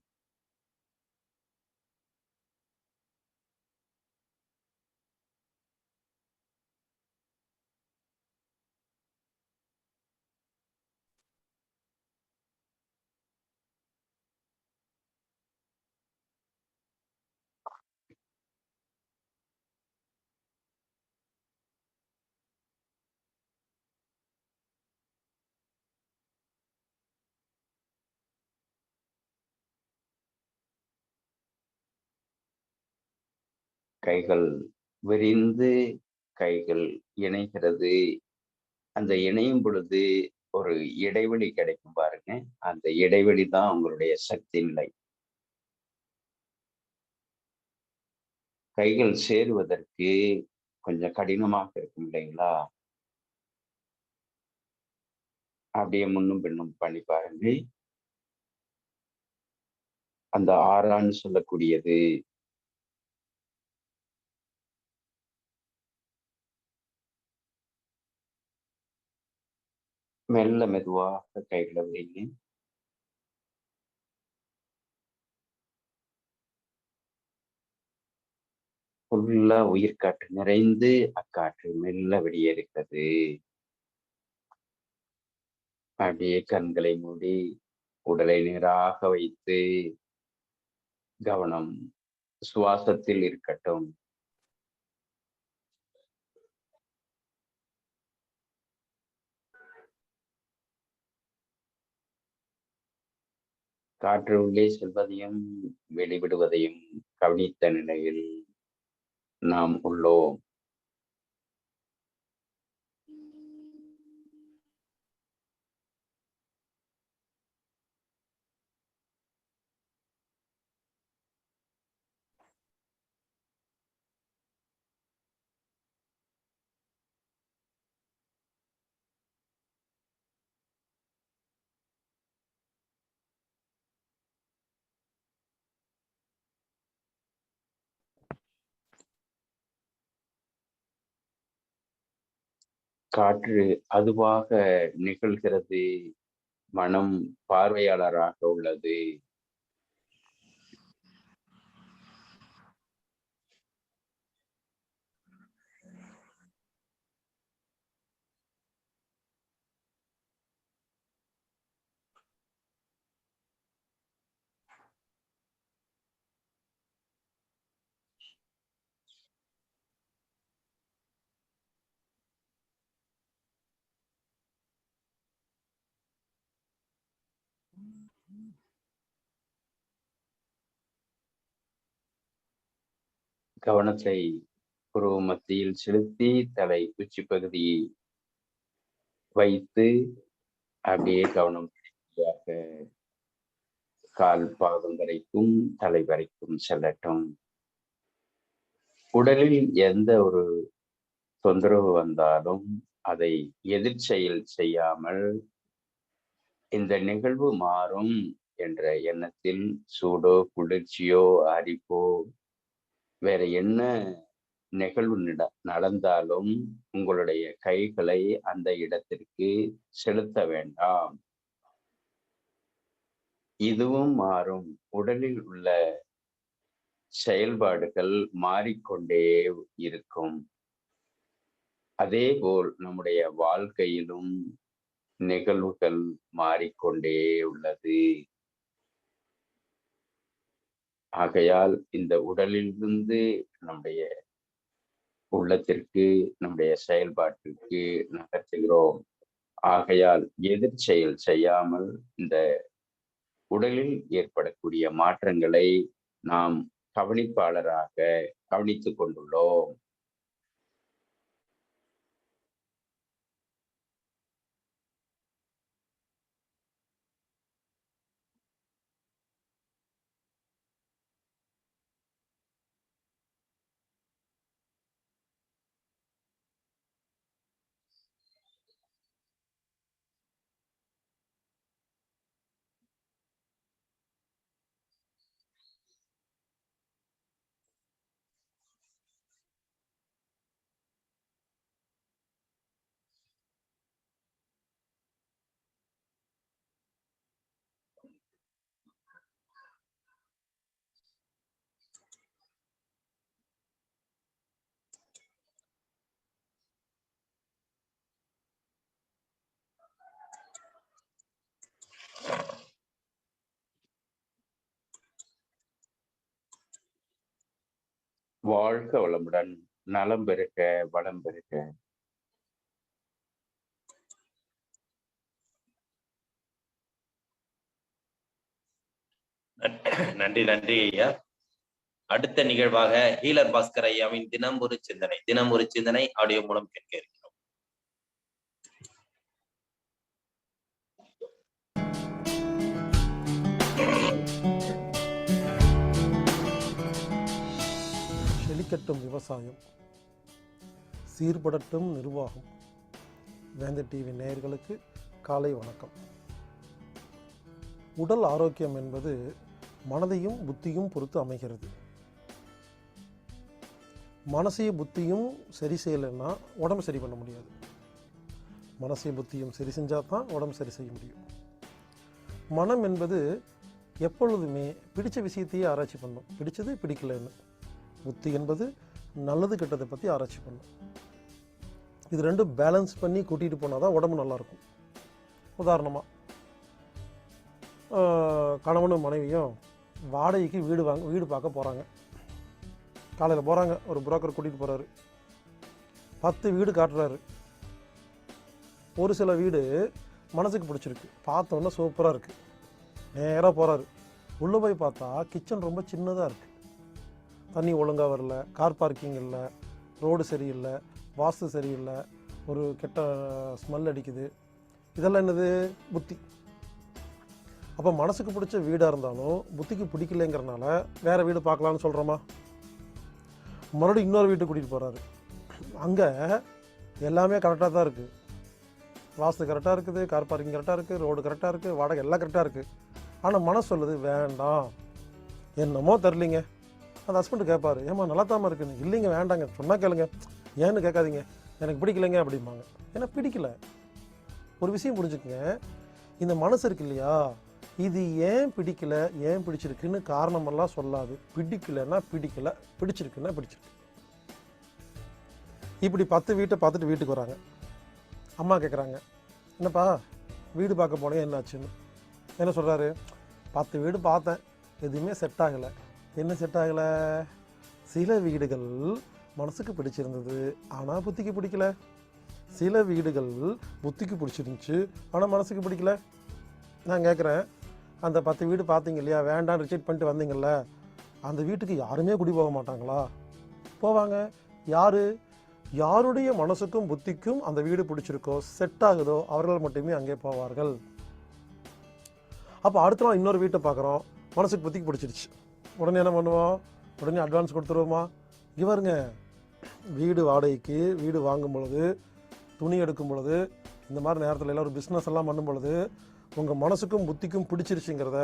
கைகள் விரிந்து கைகள் இணைகிறது. அந்த இணையும் பொழுது ஒரு இடைவெளி கிடைக்கும் பாருங்க. அந்த இடைவெளி தான் உங்களுடைய சக்தி நிலை. கைகள் சேருவதற்கு கொஞ்சம் கடினமாக இருக்கும் இல்லைங்களா? அப்படியே முன்னும் பின்னும் பண்ணி பாருங்க. அந்த ஆறான்னு சொல்லக்கூடியது மெல்ல மெதுவாக கைகளை வைங்க. ஃபுல்லா உயிர்காற்று நிறைந்து அக்காற்று மெல்ல வெளியேறுகிறது. அப்படியே கண்களை மூடி உடலை நேராக வைத்து கவனம் சுவாசத்தில் இருக்கட்டும். காற்று உள்ளே செல்வதையும் வெளிவிடுவதையும் கவனித்த நிலையில் நாம் உள்ளோம். காற்று அதுவாக நிகழ்கிறது. மனம் பார்வையாளராக உள்ளது. கவனத்தை புருவ மத்தியில் செலுத்தி தலை உச்சி பகுதியை வைத்து அப்படியே கவனம் கால் பாதம் வரைக்கும் தலை வரைக்கும் செல்லட்டும். உடலில் எந்த ஒரு தொந்தரவு வந்தாலும் அதை எதிர்ச்செயல் செய்யாமல் இந்த நிகழ்வு மாறும் என்ற எண்ணத்தில் சூடோ குளிர்ச்சியோ அரிப்போ வேற என்ன நிகழ்வு நடந்தாலும் உங்களுடைய கைகளை அந்த இடத்திற்கு செலுத்த வேண்டாம். இதுவும் மாறும். உடலில் உள்ள செயல்பாடுகள் மாறிக்கொண்டே இருக்கும். அதேபோல் நம்முடைய வாழ்க்கையிலும் நிகழ்வுகள் மாறிக்கொண்டே உள்ளது. ஆகையால் இந்த உடலிலிருந்து நம்முடைய உள்ளத்திற்கு, நம்முடைய செயல்பாட்டிற்கு நகர்த்துகிறோம். ஆகையால் எதிர்ச்செயல் செய்யாமல் இந்த உடலில் ஏற்படக்கூடிய மாற்றங்களை நாம் கவனிப்பாளராக கவனித்துக் கொண்டுள்ளோம். வாழ்க வளமுடன். நலம் பெருக, வளம் பெருக.
நன்றி நன்றி ஐயா. அடுத்த நிகழ்வாக ஹீலர் பாஸ்கர் ஐயாவின் தினம் ஒரு சிந்தனை ஆடியோ மூலம் கேட்க இருக்கிறோம்.
செழிக்கட்டும் விவசாயம், சீர்படட்டும் நிர்வாகம். வேந்த டிவி நேயர்களுக்கு காலை வணக்கம். உடல் ஆரோக்கியம் என்பது மனதையும் புத்தியும் பொறுத்து அமைகிறது. மனசையும் புத்தியும் சரி செய்யலைன்னா உடம்பு சரி பண்ண முடியாது. மனசையும் புத்தியும் சரி செஞ்சால் தான் உடம்பு சரி செய்ய முடியும். மனம் என்பது எப்பொழுதுமே பிடிச்ச விஷயத்தையே ஆராய்ச்சி பண்ணும், பிடிச்சது பிடிக்கலன்னு. புத்தி என்பது நல்லது கெட்டதை பற்றி ஆராய்ச்சி பண்ணும். இது ரெண்டும் பேலன்ஸ் பண்ணி கூட்டிகிட்டு போனால் தான் உடம்பு நல்லாயிருக்கும். உதாரணமாக கணவனும் மனைவியும் வாடகைக்கு வீடு பார்க்க போகிறாங்க. காலையில் போகிறாங்க, ஒரு புரோக்கர் கூட்டிகிட்டு போகிறாரு. 10 வீடு காட்டுறாரு. ஒரு சில வீடு மனசுக்கு பிடிச்சிருக்கு, பார்த்தோன்னா சூப்பராக இருக்குது. நேராக போகிறாரு. உள்ளே போய் பார்த்தா கிச்சன் ரொம்ப சின்னதாக இருக்குது. தண்ணி ஒழுங்காக வரல, கார் பார்க்கிங் இல்லை, ரோடு சரியில்லை, வாஸ்து சரியில்லை, ஒரு கெட்ட ஸ்மெல் அடிக்குது. இதெல்லாம் என்னது? புத்தி. அப்போ மனசுக்கு பிடிச்ச வீடாக இருந்தாலும் புத்திக்கு பிடிக்கலைங்கிறனால வேறு வீடு பார்க்கலான்னு சொல்கிறோமா? மறுபடியும் இன்னொரு வீட்டுக்கு கூட்டிகிட்டு போகிறாரு. அங்கே எல்லாமே கரெக்டாக தான் இருக்குது. வாஸ்து கரெக்டாக இருக்குது, கார் பார்க்கிங் கரெக்டாக இருக்குது, ரோடு கரெக்டாக இருக்குது, வாடகை எல்லாம் கரெக்டாக இருக்குது. ஆனால் மனசு சொல்லுது வேண்டாம், என்னமோ தரலிங்க. அந்த ஹஸ்பண்டு கேட்பாரு, ஏம்மா நல்லா தாமா இருக்குன்னு. இல்லைங்க வேண்டாங்க, சொன்னால் கேளுங்க, ஏன்னு கேட்காதீங்க, எனக்கு பிடிக்கலைங்க அப்படிம்பாங்க. ஏன்னா பிடிக்கல. ஒரு விஷயம் புரிஞ்சுக்கங்க, இந்த மனசு இருக்கு இல்லையா, இது ஏன் பிடிக்கல ஏன் பிடிச்சிருக்குன்னு காரணமெல்லாம் சொல்லாது. பிடிக்கலன்னா பிடிக்கல, பிடிச்சிருக்குன்னா பிடிச்சிருக்கு. இப்படி 10 வீட்டை பார்த்துட்டு வீட்டுக்கு வராங்க. அம்மா கேட்குறாங்க, என்னப்பா வீடு பார்க்க போனேன் என்னாச்சுன்னு. என்ன சொல்கிறாரு, 10 வீடு பார்த்தேன், எதுவுமே செட் ஆகலை. என்ன செட் ஆகலை? சில வீடுகள் மனசுக்கு பிடிச்சிருந்தது ஆனால் புத்திக்கு பிடிக்கல. சில வீடுகள் புத்திக்கு பிடிச்சிருந்துச்சு ஆனால் மனசுக்கு பிடிக்கல. நான் கேட்குறேன், அந்த 10 வீடு பார்த்தீங்க இல்லையா, வேண்டாம் ரிஜெக்ட் பண்ணிட்டு வந்தீங்கல்ல, அந்த வீட்டுக்கு யாருமே குடி போக மாட்டாங்களா? போவாங்க. யாருடைய மனசுக்கும் புத்திக்கும் அந்த வீடு பிடிச்சிருக்கோ செட் ஆகுதோ அவர்கள் மட்டுமே அங்கே போவார்கள். அப்போ அடுத்த நாள் இன்னொரு வீட்டை பார்க்குறோம், மனசுக்கு புத்திக்கு பிடிச்சிருச்சு. உடனே என்ன பண்ணுவோம்? உடனே அட்வான்ஸ் கொடுத்துருவோமா? இவருங்க வீடு வாடகைக்கு வீடு வாங்கும் பொழுது, துணி எடுக்கும் பொழுது, இந்த மாதிரி நேரத்தில் எல்லாம் ஒரு பிஸ்னஸ் எல்லாம் பண்ணும் பொழுது உங்கள் மனசுக்கும் புத்திக்கும் பிடிச்சிருச்சுங்கிறத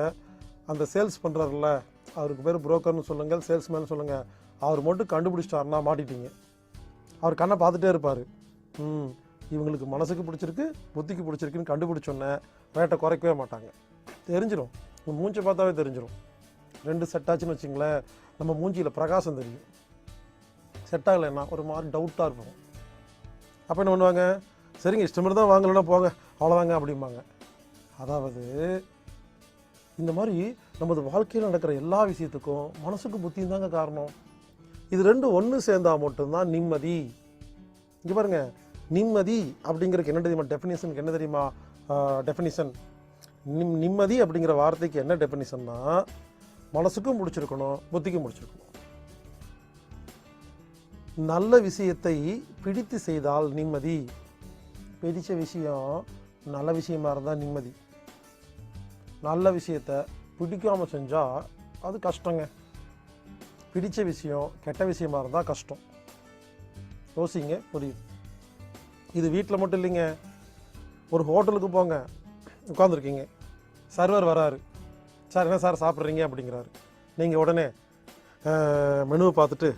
அந்த சேல்ஸ் பண்ணுறாருல்ல, அவருக்கு பேர் புரோக்கர்னு சொல்லுங்கள், சேல்ஸ்மேன் சொல்லுங்கள், அவர் மட்டும் கண்டுபிடிச்சிட்டாருன்னா மாட்டிட்டீங்க. அவர் கண்ணை பார்த்துட்டே இருப்பார். இவங்களுக்கு மனசுக்கு பிடிச்சிருக்கு புத்திக்கு பிடிச்சிருக்குன்னு கண்டுபிடிச்சோன்னே ரேட்டை குறைக்கவே மாட்டாங்க. தெரிஞ்சிடும், உங்கள் மூஞ்சை பார்த்தாவே தெரிஞ்சிடும். 2 செட் ஆச்சுன்னு வச்சிங்களேன், நம்ம மூஞ்சியில் பிரகாசம் தெரியும். செட் ஆகலைன்னா ஒரு மாதிரி டவுட்டாக இருப்போம். அப்போ என்ன பண்ணுவாங்க? சரிங்க இஷ்டமாக தான் வாங்கலைன்னா போங்க அவ்வளோதாங்க அப்படிம்பாங்க. அதாவது இந்த மாதிரி நமது வாழ்க்கையில் நடக்கிற எல்லா விஷயத்துக்கும் மனசுக்கு புத்தியும் தாங்க காரணம். இது 2 ஒன்று சேர்ந்தால் மட்டும்தான் நிம்மதி. இங்கே பாருங்க, நிம்மதி அப்படிங்கிறதுக்கு என்ன தெரியுமா டெஃபினிஷனுக்கு? என்ன தெரியுமா டெஃபினிஷன்? நிம்மதி அப்படிங்கிற வார்த்தைக்கு என்ன டெஃபினிஷன்னா, மனசுக்கும் பிடிச்சிருக்கணும் புத்திக்கும் பிடிச்சிருக்கணும். நல்ல விஷயத்தை பிடித்து செய்தால் நிம்மதி. பிடிச்ச விஷயம் நல்ல விஷயமா இருந்தால் நிம்மதி. நல்ல விஷயத்தை பிடிக்காமல் செஞ்சால் அது கஷ்டங்க. பிடிச்ச விஷயம் கெட்ட விஷயமா இருந்தால் கஷ்டம். யோசிங்க, புரியுது? இது வீட்டில் மட்டும் இல்லைங்க. ஒரு ஹோட்டலுக்கு போங்க, உட்காந்துருக்கீங்க, சர்வர் வராரு, சார் என்ன சார் சாப்பிட்றீங்க அப்படிங்கிறாரு. நீங்கள் உடனே மெனுவை பார்த்துட்டு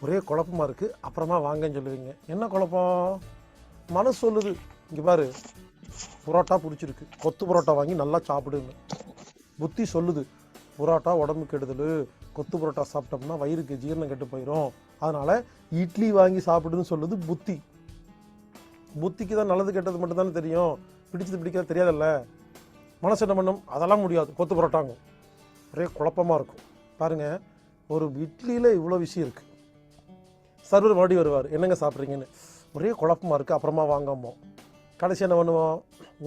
ஒரே குழப்பமாக இருக்குது அப்புறமா வாங்கன்னு சொல்லுவீங்க. என்ன குழப்பம்? மனசு சொல்லுது, இங்கே பாரு புரோட்டா பிடிச்சிருக்கு, கொத்து புரோட்டா வாங்கி நல்லா சாப்பிடுங்க. புத்தி சொல்லுது, புரோட்டா உடம்பு கெடுதல், கொத்து புரோட்டா சாப்பிட்டோம்னா வயிறுக்கு ஜீரணம் கெட்டு போயிடும், அதனால் இட்லி வாங்கி சாப்பிடுன்னு சொல்லுது புத்தி. புத்திக்கு தான் நல்லது கெட்டது மட்டும் தானே தெரியும், பிடிச்சது பிடிக்காது தெரியாதல்ல. மனசு என்ன பண்ணும்? அதெல்லாம் முடியாது, கொத்து புரோட்டாங்க. ஒரே குழப்பமாக இருக்கும். பாருங்கள், ஒரு இட்லியில் இவ்வளோ விஷயம் இருக்குது. சர்வர் மறுபடியும் வருவார், என்னங்க சாப்பிட்றீங்கன்னு. ஒரே குழப்பமாக இருக்குது அப்புறமா வாங்காமோ. கடைசி என்ன பண்ணுவோம்?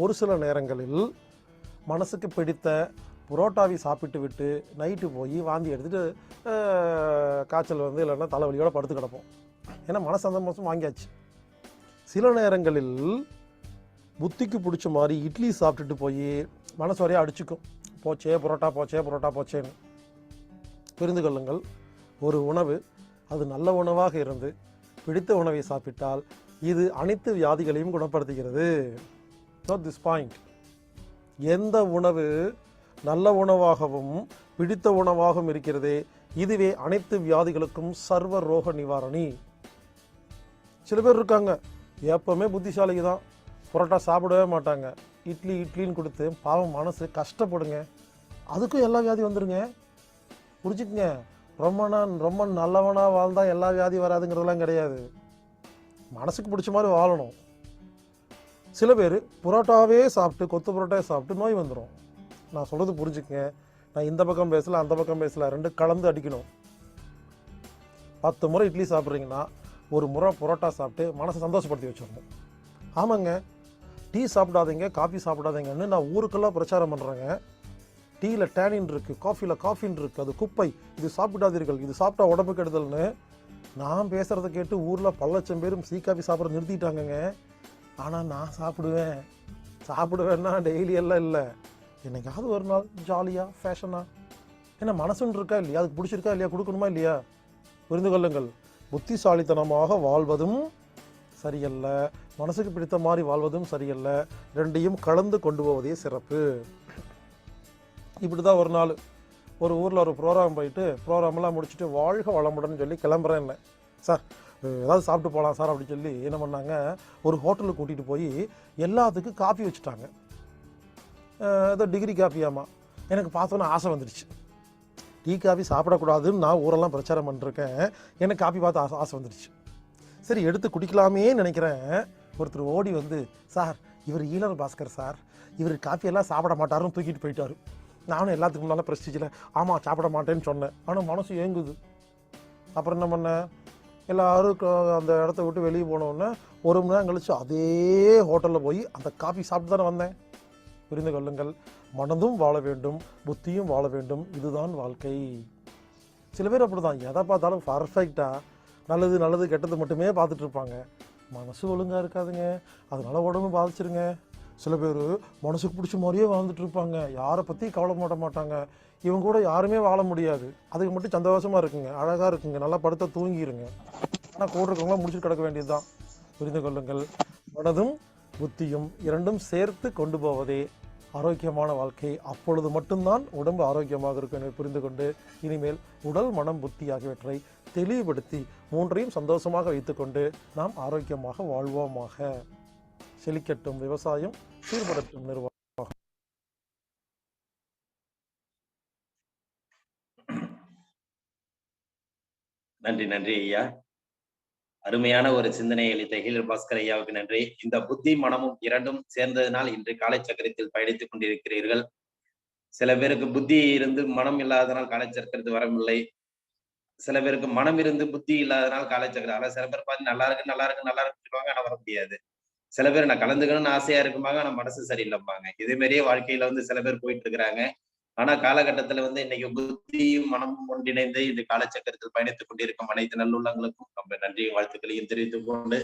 ஒரு சில நேரங்களில் மனசுக்கு பிடித்த புரோட்டாவை சாப்பிட்டு விட்டு நைட்டு போய் வாந்தி எடுத்துகிட்டு காய்ச்சல் வந்து இல்லைன்னா தலைவலியோடு படுத்து கிடப்போம். ஏன்னா மனசு அந்த மாதம் வாங்கியாச்சு. சில நேரங்களில் புத்திக்கு பிடிச்ச மாதிரி இட்லி சாப்பிட்டுட்டு போய் மனசு வரையா அடிச்சுக்கும், போச்சே புரோட்டா போச்சே புரோட்டா போச்சேன்னு. புரிந்து கொள்ளுங்கள், ஒரு உணவு அது நல்ல உணவாக இருந்து பிடித்த உணவை சாப்பிட்டால் இது அனைத்து வியாதிகளையும் குணப்படுத்துகிறது. Note this point. எந்த உணவு நல்ல உணவாகவும் பிடித்த உணவாகவும் இருக்கிறதே, இதுவே அனைத்து வியாதிகளுக்கும் சர்வ ரோக நிவாரணி. சில பேர் இருக்காங்க, எப்பவுமே புத்திசாலிக்கு தான், புரோட்டா சாப்பிடவே மாட்டாங்க, இட்லி இட்லின்னு கொடுத்து பாவம் மனசு கஷ்டப்படுங்க, அதுக்கும் எல்லா வியாதி வந்துடுங்க. புரிஞ்சுக்குங்க, ரொம்ப நல்லவனாக வாழ்ந்தால் எல்லா வியாதி வராதுங்கிறதெல்லாம் கிடையாது. மனசுக்கு பிடிச்ச மாதிரி வாழணும். சில பேர் புரோட்டாவே சாப்பிட்டு கொத்து புரோட்டாவே சாப்பிட்டு நோய் வந்துடும். நான் சொல்கிறது புரிஞ்சுக்குங்க, நான் இந்த பக்கம் பேசல அந்த பக்கம் பேசல, 2 கலந்து அடிக்கணும். 10 முறை இட்லி சாப்பிட்றீங்கன்னா ஒரு முறை புரோட்டா சாப்பிட்டு மனசை சந்தோஷப்படுத்தி வச்சிடணும். ஆமாங்க, டீ சாப்பிடாதீங்க காஃபி சாப்பிடாதீங்கன்னு நான் ஊருக்கெல்லாம் பிரச்சாரம் பண்ணுறேங்க. டீயில் டேனின் இருக்குது, காஃபியில் காஃபின் இருக்குது, அது குப்பை, இது சாப்பிடாதீர்கள், இது சாப்பிட்டா உடம்பு கெடுதல்னு நான் பேசுகிறத கேட்டு ஊரில் பல லட்சம் பேரும் டீ காஃபி சாப்பிட்ற நிறுத்திட்டாங்கங்க. ஆனால் நான் சாப்பிடுவேன்னா டெய்லி எல்லாம் இல்லை, என்னைக்காவது ஒரு நாள் ஜாலியாக ஃபேஷனாக. ஏன்னா மனசுன்னு இருக்கா இல்லையா, அதுக்கு பிடிச்சிருக்கா இல்லையா, கொடுக்கணுமா இல்லையா? புரிந்து கொள்ளுங்கள், புத்திசாலித்தனமாக வாழ்வதும் சரியல்ல, மனசுக்கு பிடித்த மாதிரி வாழ்வதும் சரியல்ல, 2ஐயும் கலந்து கொண்டு போவதே சிறப்பு. இப்படி தான் ஒரு நாள் ஒரு ஊரில் ஒரு ப்ரோக்ராம் போயிட்டு ப்ரோக்ராமெல்லாம் முடிச்சுட்டு வாழ்க வளமுடன் சொல்லி கிளம்புறேன். என்ன சார் ஏதாவது சாப்பிட்டு போகலாம் சார் அப்படின்னு சொல்லி என்ன பண்ணாங்க, ஒரு ஹோட்டலுக்கு கூட்டிகிட்டு போய் எல்லாத்துக்கும் காஃபி வச்சுட்டாங்க. ஏதோ டிகிரி காஃபியாமா. எனக்கு பார்த்தோன்னே ஆசை வந்துடுச்சு. டீ காஃபி சாப்பிடக்கூடாதுன்னு நான் ஊரெல்லாம் பிரச்சாரம் பண்ணிருக்கேன். எனக்கு காஃபி பார்த்து ஆசை வந்துடுச்சு. சரி எடுத்து குடிக்கலாமே நினைக்கிறேன். ஒருத்தர் ஓடி வந்து, சார் இவர் ஈழர் பாஸ்கர் சார், இவர் காஃபியெல்லாம் சாப்பிட மாட்டாருன்னு தூக்கிட்டு போயிட்டாரு. நானும் எல்லாத்துக்கு முன்னால் ப்ரெஸ்டீஜில் ஆமாம் சாப்பிட மாட்டேன்னு சொன்னேன். ஆனால் மனசு ஏங்குது. அப்புறம் என்ன பண்ணேன், எல்லோரும் அந்த இடத்த விட்டு வெளியே போனோடனே 1 மணி நேரம் கழித்து அதே ஹோட்டலில் போய் அந்த காஃபி சாப்பிட்டு தானே வந்தேன். புரிந்து கொள்ளுங்கள், மனதும் வாழ வேண்டும், புத்தியும் வாழ வேண்டும், இதுதான் வாழ்க்கை. சில பேர் அப்படி தான், எதை பார்த்தாலும் பர்ஃபெக்டாக நல்லது நல்லது கெட்டது மட்டுமே பார்த்துட்டு இருப்பாங்க. மனசு ஒழுங்காக இருக்காதுங்க, அதனால உடம்பு பாதிச்சிருங்க. சில பேர் மனசுக்கு பிடிச்ச மாதிரியே வாழ்ந்துட்டு இருப்பாங்க, யாரை பற்றி கவலைப்பட மாட்டாங்க. இவங்க கூட யாருமே வாழ முடியாது. அதுக்கு மட்டும் சந்தோஷமாக இருக்குங்க, அழகாக இருக்குங்க, நல்லா படுத்த தூங்கிடுங்க. ஆனால் கூட இருக்கவங்களாம் முடிச்சுட்டு கிடக்க வேண்டியது தான். புரிந்து கொள்ளுங்கள், மனதும் புத்தியும் இரண்டும் சேர்த்து கொண்டு போவதே ஆரோக்கியமான வாழ்க்கை. அப்பொழுது மட்டும்தான் உடம்பு ஆரோக்கியமாக இருக்கும் என புரிந்து கொண்டு இனிமேல் உடல் மனம் புத்தி ஆகியவற்றை தெளிவுபடுத்தி 3ஐயும் சந்தோஷமாக வைத்துக்கொண்டு நாம் ஆரோக்கியமாக வாழ்வோமாக. செழிக்கட்டும் விவசாயம், சீர்படட்டும் நிர்வாகம்.
நன்றி நன்றி ஐயா. அருமையான ஒரு சிந்தனையை அளித்த ஹீலர் பாஸ்கர் ஐயாவுக்கு நன்றி. இந்த புத்தி மனமும் இரண்டும் சேர்ந்ததினால் இன்று காலச்சக்கரத்தில் பயணித்துக் கொண்டிருக்கிறீர்கள். சில பேருக்கு புத்தி இருந்து மனம் இல்லாதனால் காலச்சக்கரத்து வரவில்லை. சில பேருக்கு மனம் இருந்து புத்தி இல்லாதனால் காலச்சக்கரம். ஆனா சில பேர் பார்த்து நல்லா இருக்கு நல்லா இருக்கு நல்லா இருக்குன்னு சொல்லுவாங்க, ஆனா வர முடியாது. சில பேர் நான் கலந்துக்கணும்னு ஆசையா இருக்கும்பாங்க, ஆனா மனசு சரியில்லைம்பாங்க. இதே மாதிரியே வாழ்க்கையில சில பேர் போயிட்டு இருக்கிறாங்க. ஆனா காலகட்டத்துல இன்னைக்கு புத்தியும் மனமும் ஒன்றிணைந்து இந்த காலச்சக்கரத்தில் பயணித்துக் கொண்டிருக்கும் அனைத்து நல்லுள்ளங்களுக்கும் ரொம்ப நன்றி வாழ்த்துக்களையும் தெரிவித்துக் கொண்டு,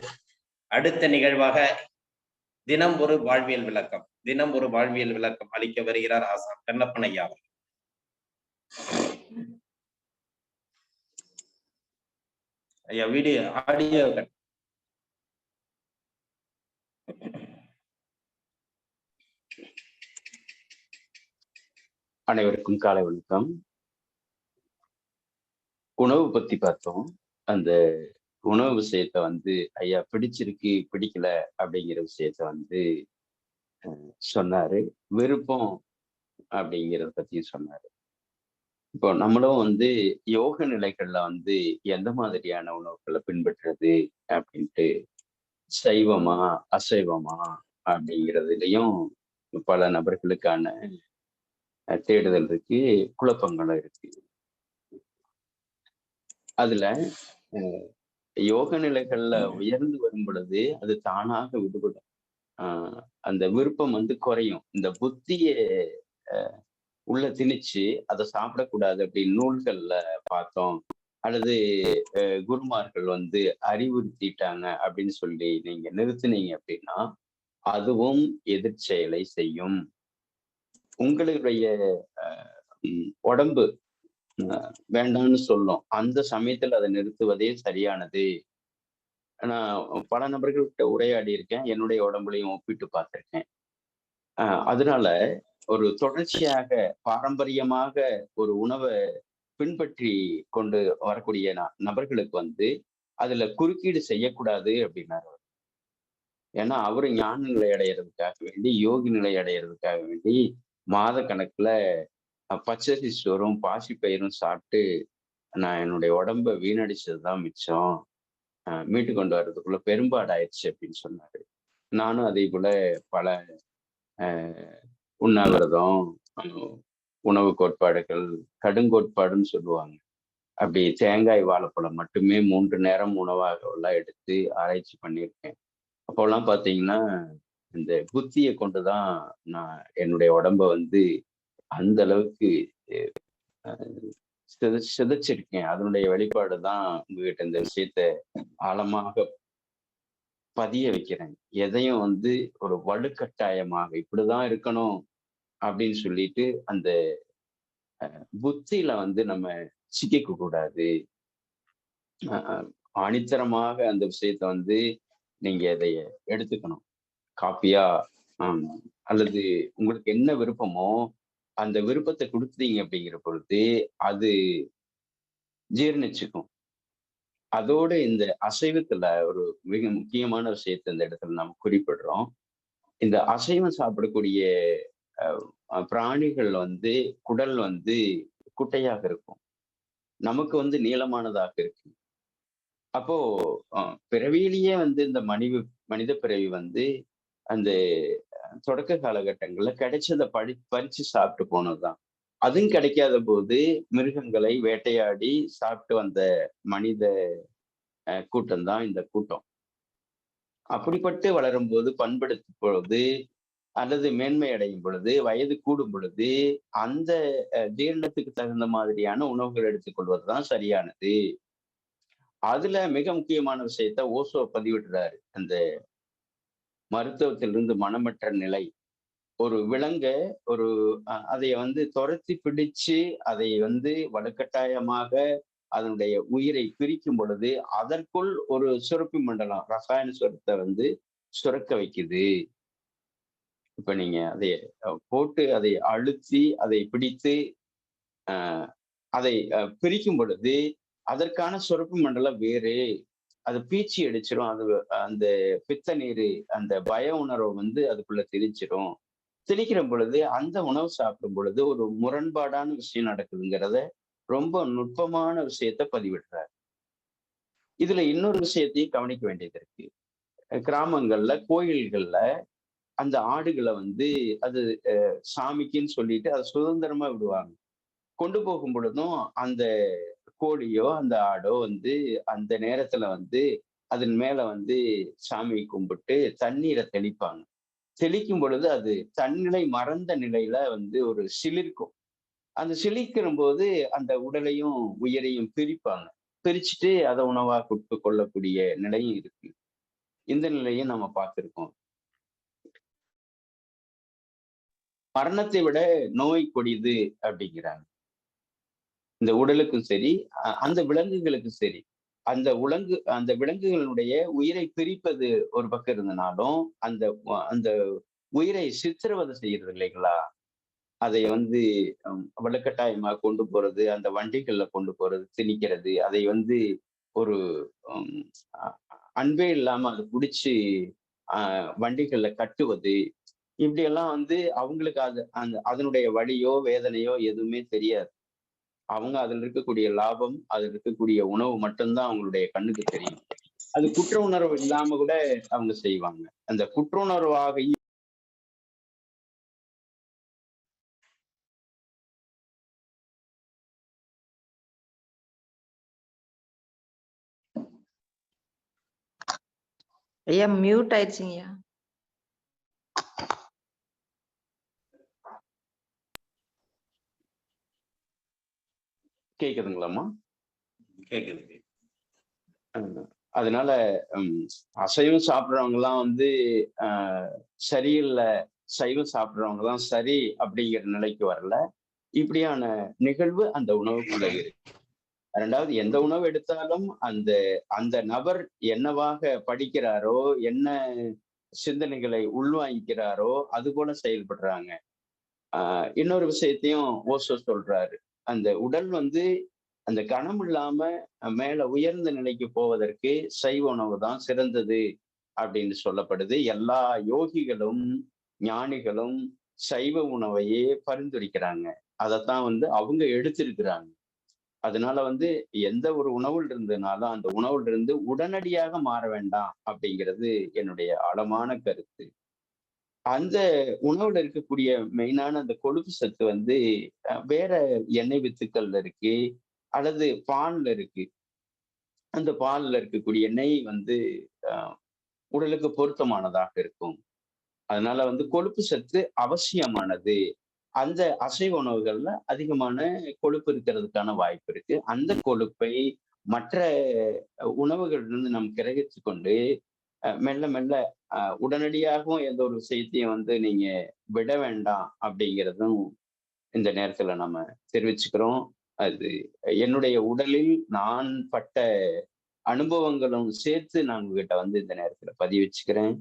அடுத்த நிகழ்வாக தினம் ஒரு வாழ்வியல் விளக்கம் அளிக்க வருகிறார் ஆசான் கண்ணப்பன் ஐயா. ஐயா வீடியோ ஆடியோ
அனைவருக்கும் காலை வணக்கம். உணவு பத்தி பார்த்தோம். அந்த உணவு விஷயத்த ஐயா பிடிச்சிருக்கு பிடிக்கல அப்படிங்கிற விஷயத்த சொன்னாரு. விருப்பம் அப்படிங்கிறத பத்தியும் சொன்னாரு. இப்போ நம்மளும் யோக நிலைகள்ல எந்த மாதிரியான உணவுகளை பின்பற்றுறது அப்படின்ட்டு, சைவமா அசைவமா அப்படிங்கிறதுலயும் பல நபர்களுக்கான தேடுதல் இருக்கு, குழப்பங்களும் இருக்கு. அதுல யோக நிலைகள்ல உயர்ந்து வரும் பொழுது அது தானாக விடுபடும். அந்த விருப்பம் குறையும். இந்த புத்திய உள்ள திணிச்சு அதை சாப்பிடக்கூடாது அப்படின்னு நூல்கள்ல பார்த்தோம், அல்லது குருமார்கள் அறிவுறுத்திட்டாங்க அப்படின்னு சொல்லி நீங்க நிறுத்தினீங்க அப்படின்னா அதுவும் எதிர்ச்செயலை செய்யும். உங்களுடைய உடம்பு வேண்டாம்னு சொல்லும், அந்த சமயத்துல அதை நிறுத்துவதே சரியானது. நான் பல நபர்கள்கிட்ட உரையாடி இருக்கேன், என்னுடைய உடம்புலையும் ஒப்பிட்டு பார்த்திருக்கேன். அதனால ஒரு தொடர்ச்சியாக பாரம்பரியமாக ஒரு உணவை பின்பற்றி கொண்டு வரக்கூடிய நபர்களுக்கு அதுல குறுக்கீடு செய்யக்கூடாது அப்படின்னாரு. ஏன்னா அவரு ஞான நிலை அடையிறதுக்காக வேண்டி, யோகி நிலை அடையிறதுக்காக வேண்டி மாத கணக்குல பச்சரிசி சோறும் பாசி பயிரும் சாப்பிட்டு நான் என்னுடைய உடம்ப வீணடிச்சதுதான் மிச்சம், மீட்டு கொண்டு வர்றதுக்குள்ள பெரும்பாடாயிடுச்சு அப்படின்னு சொன்னாரு. நானும் அதே போல பல உண்ணாவிரதம், உணவு கோட்பாடுகள், கடுங்கோட்பாடுன்னு சொல்லுவாங்க, அப்படி தேங்காய் வாழைப்பழம் மட்டுமே 3 நேரம் உணவாக எல்லாம் எடுத்து ஆராய்ச்சி பண்ணியிருக்கேன். அப்போல்லாம் பார்த்தீங்கன்னா இந்த புத்தியை கொண்டுதான் நான் என்னுடைய உடம்ப அந்த அளவுக்கு சிதைச்சிருக்கேன். அதனுடைய வெளிப்பாடு தான் உங்ககிட்ட இந்த விஷயத்த ஆழமாக பதிய வைக்கிறேன். எதையும் ஒரு வலுக்கட்டாயமாக இப்படிதான் இருக்கணும் அப்படின்னு சொல்லிட்டு அந்த புத்தியில நம்ம சிக்கிக்க கூடாது. ஆணித்தரமாக அந்த விஷயத்த நீங்க அதை எடுத்துக்கணும். காப்பியா அல்லது உங்களுக்கு என்ன விருப்பமோ அந்த விருப்பத்தை கொடுத்தீங்க அப்படிங்கிற பொழுது அது ஜீர்ணிச்சுக்கும். அதோடு இந்த அசைவத்துல ஒரு மிக முக்கியமான விஷயத்தை இந்த இடத்துல நாம் குறிப்பிடுறோம். இந்த அசைவம் சாப்பிடக்கூடிய பிராணிகள் வந்து குடல் வந்து குட்டையாக இருக்கும், நமக்கு வந்து நீளமானதாக இருக்கு. அப்போ பிறவியிலேயே வந்து இந்த மனித பிறவி வந்து அந்த தொடக்க காலகட்டங்கள்ல கிடைச்சதை பறிச்சு சாப்பிட்டு போனதுதான். அதுவும் கிடைக்காத போது மிருகங்களை வேட்டையாடி சாப்பிட்டு வந்த மனித கூட்டம் தான் இந்த கூட்டம். அப்படிப்பட்டு வளரும்போது, பண்படுத்தும் பொழுது, அல்லது மேன்மை அடையும் பொழுது, வயது கூடும் பொழுது, அந்த ஜீரணத்துக்கு தகுந்த மாதிரியான உணவுகள் எடுத்துக்கொள்வதுதான் சரியானது. அதுல மிக முக்கியமான விஷயத்த ஓசோ பதிவிடுறாரு. அந்த மருத்துவத்திலிருந்து மனமற்ற நிலை. ஒரு விலங்க ஒரு அதை வந்து துரத்தி பிடிச்சு அதை வந்து வலுக்கட்டாயமாக அதனுடைய உயிரை பிரிக்கும் பொழுது அதற்குள் ஒரு சுரப்பி மண்டலம் ரசாயன சுரத்தை வந்து சுரக்க வைக்குது. இப்ப நீங்க அதை போட்டு அதை அழுத்தி அதை பிடித்து அதை பிரிக்கும் பொழுது அதற்கான சுரப்பு மண்டலம் வேறு. அது பீச்சி அடிச்சிடும். அது அந்த பித்த நீர் அந்த பய உணர்வை வந்து அதுக்குள்ள திணிச்சிடும். திணிக்கிற பொழுது அந்த உணவு சாப்பிடும் பொழுது ஒரு முரண்பாடான விஷயம் நடக்குதுங்கிறத ரொம்ப நுட்பமான விஷயத்த பதிவிடுறாரு. இதுல இன்னொரு விஷயத்தையும் கவனிக்க வேண்டியது இருக்கு. கிராமங்கள்ல கோயில்கள்ல அந்த ஆடுகளை வந்து அது சாமிக்குன்னு சொல்லிட்டு அதை சுதந்திரமா விடுவாங்க. கொண்டு போகும் பொழுதும் அந்த கோழியோ அந்த ஆடோ வந்து அந்த நேரத்துல வந்து அதன் மேல வந்து சாமி கும்பிட்டு தண்ணீரை தெளிப்பாங்க. தெளிக்கும் பொழுது அது தன்னிலை மறந்த நிலையில வந்து ஒரு சிலிர்க்கும். அந்த சிலிர்க்கிற போது அந்த உடலையும் உயிரையும் பிரிப்பாங்க. பிரிச்சுட்டு அதை உணவா கொடுத்து கொள்ளக்கூடிய நிலையும் இருக்கு. இந்த நிலையை நம்ம பார்த்திருக்கோம். மரணத்தை விட நோய் கொடியது அப்படிங்கிறாங்க. இந்த உடலுக்கும் சரி, அந்த விலங்குகளுக்கும் சரி. அந்த விலங்குகளுடைய உயிரை பிரிப்பது ஒரு பக்கம் இருந்தனாலும், அந்த அந்த உயிரை சித்திரவதை செய்யறது இல்லைங்களா? அதை வந்து வலுக்கட்டாயமா கொண்டு போறது, அந்த வண்டிகள்ல கொண்டு போறது, திணிக்கிறது, அதை வந்து ஒரு அன்பே இல்லாம அதை புடிச்சு வண்டிகள்ல கட்டுவது, இப்படியெல்லாம் வந்து அவங்களுக்கு அதனுடைய வலியோ, வேதனையோ எதுவுமே தெரியாது. அவங்க அதுல இருக்கக்கூடிய லாபம், அதுல இருக்கக்கூடிய உணவு மட்டும்தான் அவங்களுடைய கண்ணுக்கு தெரியும். அது குற்ற உணர்வு இல்லாம கூட அவங்க செய்வாங்க. அந்த குற்ற உணர்வாக
ஐயா மியூட் ஆயிடுச்சுங்கய்யா.
கேக்குதுங்களாம்மா?
கேக்குது.
அதனால அசைவம் சாப்பிட்றவங்க எல்லாம் வந்து சரியில்லை, சைவம் சாப்பிட்றவங்க தான் சரி அப்படிங்கிற நிலைக்கு வரல. இப்படியான நிகழ்வு அந்த உணவுக்குள்ள இருக்கு. ரெண்டாவது, எந்த உணவு எடுத்தாலும் அந்த அந்த நபர் என்னவாக படிக்கிறாரோ, என்ன சிந்தனைகளை உள்வாங்கிக்கிறாரோ அது போல செயல்படுறாங்க. இன்னொரு விஷயத்தையும் ஓசோ சொல்றாரு. அந்த உடல் வந்து அந்த கனம் இல்லாம மேல உயர்ந்த நிலைக்கு போவதற்கு சைவ உணவு தான் சிறந்தது அப்படின்னு சொல்லப்படுது. எல்லா யோகிகளும் ஞானிகளும் சைவ உணவையே பரிந்துரைக்கிறாங்க. அதைத்தான் வந்து அவங்க எடுத்திருக்கிறாங்க. அதனால வந்து எந்த ஒரு உணவுல இருந்ததுனாலும் அந்த உணவுல இருந்து உடனடியாக மாற வேண்டாம் அப்படிங்கிறது என்னுடைய ஆழமான கருத்து. அந்த உணவுல இருக்கக்கூடிய மெயினான அந்த கொழுப்பு சத்து வந்து வேற எண்ணெய் வித்துக்கள்ல இருக்கு, அல்லது பால்ல இருக்கு. அந்த பால்ல இருக்கக்கூடிய நெய் வந்து உடலுக்கு பொருத்தமானதாக இருக்கும். அதனால வந்து கொழுப்பு சத்து அவசியமானது. அந்த அசைவ உணவுகள்ல அதிகமான கொழுப்பு இருக்கிறதுக்கான வாய்ப்பு இருக்கு. அந்த கொழுப்பை மற்ற உணவுகளிலிருந்து நாம் கிரகித்து கொண்டு மெல்ல மெல்ல உடனடியாகவும் எந்த ஒரு விஷயத்தையும் வந்து நீங்க விட வேண்டாம் அப்படிங்கிறதும் இந்த நேரத்துல நம்ம தெரிவிச்சுக்கிறோம். அது என்னுடைய உடலில் நான் பட்ட அனுபவங்களும் சேர்த்து நான் உங்ககிட்ட வந்து இந்த நேரத்துல பதிவிச்சுக்கிறேன்.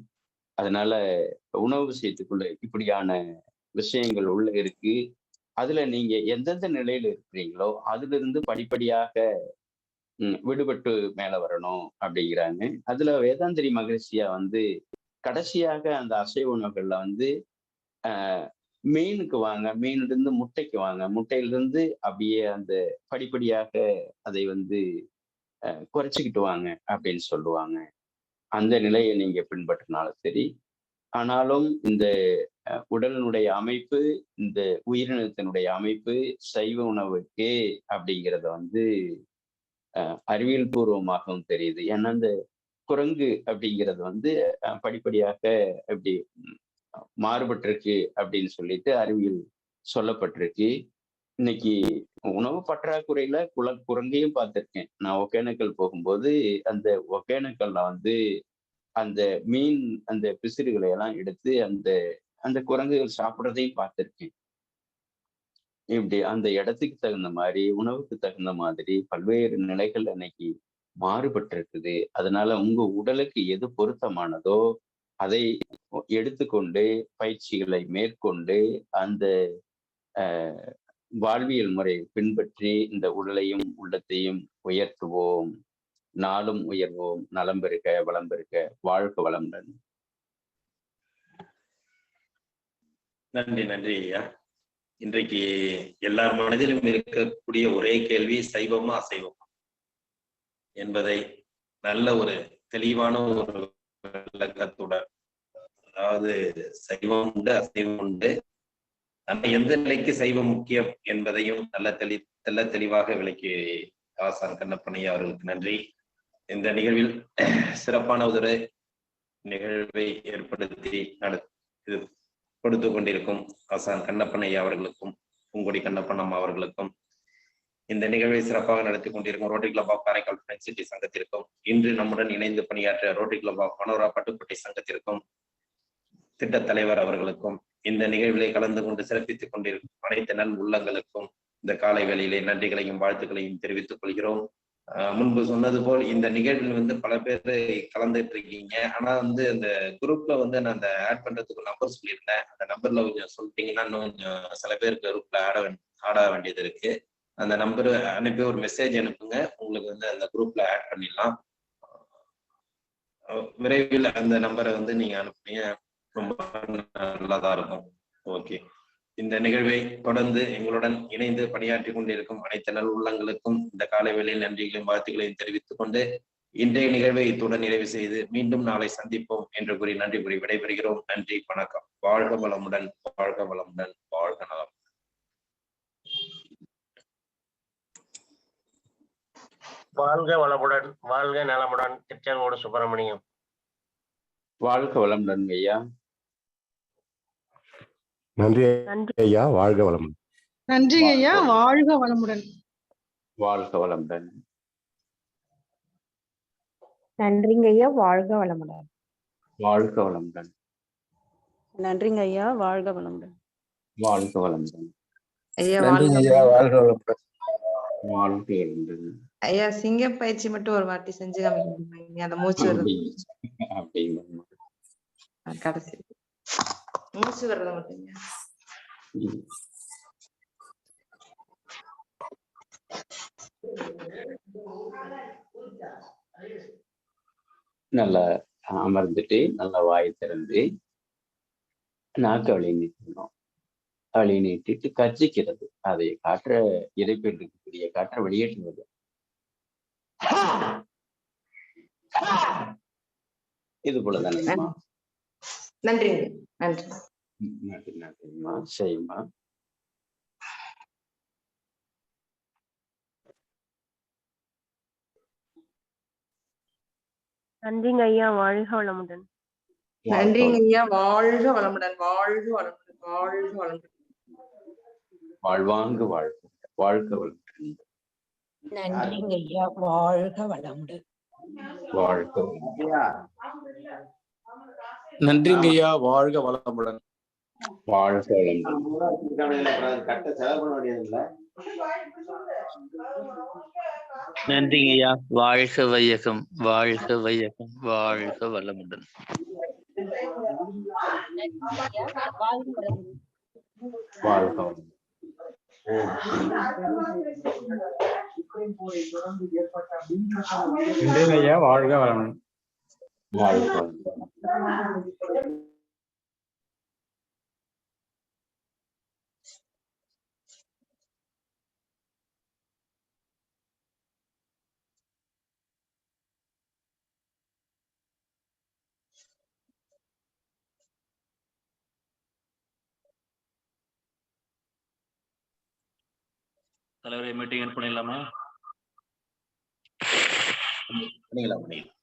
அதனால உணவு விஷயத்துக்குள்ள இப்படியான விஷயங்கள் உள்ள இருக்கு. அதுல நீங்க எந்தெந்த நிலையில இருக்கிறீங்களோ அதுல இருந்து படிப்படியாக விடுபட்டு மேல வரணும் அப்படிங்கிறாங்க. அதுல வேதாந்திரி மகரிஷியா வந்து கடைசியாக அந்த அசைவ உணவுகள்ல வந்து மீனுக்கு வாங்க, மீனிலிருந்து முட்டைக்கு வாங்க, முட்டையிலிருந்து அப்படியே அந்த படிப்படியாக அதை வந்து குறைச்சிக்கிட்டு வாங்க அப்படின்னு சொல்லுவாங்க. அந்த நிலையை நீங்க பின்பற்றினாலும் சரி. ஆனாலும் இந்த உடலினுடைய அமைப்பு, இந்த உயிரினத்தினுடைய அமைப்பு சைவ உணவுக்கு அப்படிங்கிறத வந்து அறிவியல் பூர்வமாகவும் தெரியுது. ஏன்னா இந்த குரங்கு அப்படிங்கிறது வந்து படிப்படியாக எப்படி மாறுபட்டிருக்கு அப்படின்னு சொல்லிட்டு அறிவியல் சொல்லப்பட்டிருக்கு. இன்னைக்கு உணவு பற்றாக்குறையில குரங்கையும் பார்த்திருக்கேன். நான் ஒகேனக்கல் போகும்போது அந்த ஒகேனக்கல்ல வந்து அந்த மீன் அந்த பிசிறுகளை எல்லாம் எடுத்து அந்த அந்த குரங்குகள் சாப்பிட்றதையும் பார்த்திருக்கேன். இப்படி அந்த இடத்துக்கு தகுந்த மாதிரி, உணவுக்கு தகுந்த மாதிரி பல்வேறு நிலைகள் இன்னைக்கு மாறுபட்டு இருக்குது. அதனால உங்க உடலுக்கு எது பொருத்தமானதோ அதை எடுத்துக்கொண்டு பயிற்சிகளை மேற்கொண்டு அந்த வாழ்வியல் முறை பின்பற்றி இந்த உடலையும் உள்ளத்தையும் உயர்த்துவோம். நாளும் உயர்வோம். நலம் பெருக, வளம் பெருக. வாழ்க வளமுடன்.
நன்றி நன்றி ஐயா. இன்றைக்கு எல்லார் மனதிலும் இருக்கக்கூடிய ஒரே கேள்வி சைவமா அசைவமா என்பதை நல்ல ஒரு தெளிவான ஒரு விளக்கத்துடன், அதாவது சைவம் உண்டு அசைவம் உண்டு, நம்ம எந்த நிலைக்கு சைவம் முக்கியம் என்பதையும் நல்ல தெளிவாக விளக்கி ஆசான் கண்ணப்பனையா அவர்களுக்கு நன்றி. இந்த நிகழ்வில் சிறப்பான ஒரு நிகழ்வை ஏற்படுத்தி கொடுத்து கொண்டிருக்கும் ஆசான் கண்ணப்பனையா அவர்களுக்கும் பூங்கொடி கண்ணப்பன் அம்மா அவர்களுக்கும், இந்த நிகழ்வை சிறப்பாக நடத்தி கொண்டிருக்கும் Rotary Club of Karaikal French city சங்கத்திற்கும், இன்று நம்முடன் இணைந்து பணியாற்ற Rotary Club of Manora Pattukkottai சங்கத்திற்கும், திட்ட தலைவர் அவர்களுக்கும், இந்த நிகழ்விலே கலந்து கொண்டு சிறப்பித்துக் கொண்டிருக்கும் அனைத்து நல் உள்ளங்களுக்கும் இந்த காலை வேளையிலே நன்றிகளையும் வாழ்த்துக்களையும் தெரிவித்துக் கொள்கிறோம். முன்பு சொன்னது போல் இந்த நிகழ்வில் வந்து பல பேர் கலந்துட்டு இருக்கீங்க. ஆனா வந்து அந்த குரூப்ல வந்து நான் அந்த ஆட் பண்றதுக்கு நம்பர் சொல்லியிருந்தேன். அந்த நம்பர்ல கொஞ்சம் சொல்லிட்டீங்கன்னா இன்னும் கொஞ்சம் சில பேருக்கு குரூப்ல ஆட வேண்டியது இருக்கு. அந்த நம்பர் அனுப்பி ஒரு மெசேஜ் அனுப்புங்க, உங்களுக்கு வந்து அந்த குரூப்ல ஆட் பண்ணிடலாம். விரைவில் அந்த நம்பரை வந்து நீங்க அனுப்புனீங்க ரொம்ப நல்லதா இருக்கும். ஓகே, இந்த நிகழ்வை தொடர்ந்து எங்களுடன் இணைந்து பணியாற்றி கொண்டிருக்கும் அனைத்து நல் உள்ளங்களுக்கும் இந்த காலை வேளையில் நன்றிகளையும் வாழ்த்துக்களையும் தெரிவித்துக் கொண்டு இன்றைய நிகழ்வை இத்துடன் நிறைவு செய்து மீண்டும் நாளை சந்திப்போம் என்று கூறி நன்றி கூறி விடைபெறுகிறோம். நன்றி, வணக்கம். வாழ்க வளமுடன், வாழ்க வளமுடன், வாழ்க நலம்.
வாழ்க வளமுடன், வாழ்க நலமுடன். திருச்செங்கோடு சுப்பிரமணியம்.
வாழ்க வளமுடன் ஐயா.
நன்றி ஐயா. வாழ்க வளமுடன்.
நன்றி ஐயா. வாழ்க வளமுடன்.
வாழ்க வளமுடன்.
நன்றிங்க ஐயா. வாழ்க வளமுடன்.
வாழ்க வளமுடன்.
நன்றிங்க ஐயா. வாழ்க வளமுடன்.
வாழ்க வளமுடன்.
ஐயா
நன்றிங்க ஐயா. வாழ்க வளமுடன்.
வாழ்க வளமுடன்.
ஐயா சிங்கம் பயிற்சி மட்டும் ஒரு வாட்டி செஞ்சு காமிக்க, அந்த மூச்சு வருது கடைசி மூச்சு வர்றத மட்டும்.
நல்லா அமர்ந்துட்டு நல்லா வாய் திறந்து நாக்கு வழி நீட்டணும். வழி நீட்டிட்டு கர்ஜிக்கிறது, அதை காற்ற இறைப்பில் இருக்கக்கூடிய காற்றை வெளியேற்றுவது. இது போலதானேம்மா?
நன்றி நன்றி
நன்றி நன்றிம்மா. சரிம்மா.
நன்றிங்க ஐயா. வாழ்க வளமுடன்.
நன்றிங்க ஐயா. வாழ்க வளமுடன், வாழ்க வளமுடன், வாழ்க வளமுடன்.
வாழ்வாங்கு வாழ்க, வாழ்க வளமுடன்.
நன்றிங்க ஐயா. வாழ்க வளமுடன்.
வாழ்க
நன்றிங்க ஐயா. வாழ்க வளமுடன்.
வாழ்க வளமுடன்.
நன்றிங்க ஐயா. வாழ்க வையகம், வாழ்க வையகம், வாழ்க வளமுடன்.
வாழ்க வளமுடன்.
நன்றிங்க ஐயா, வாழ்க வளமுடன்.
வாழ்க வளமுடன்.
தலைவரை மீட்டிங் பண்ணிடலாமா?
பண்ணிக்கலாம்.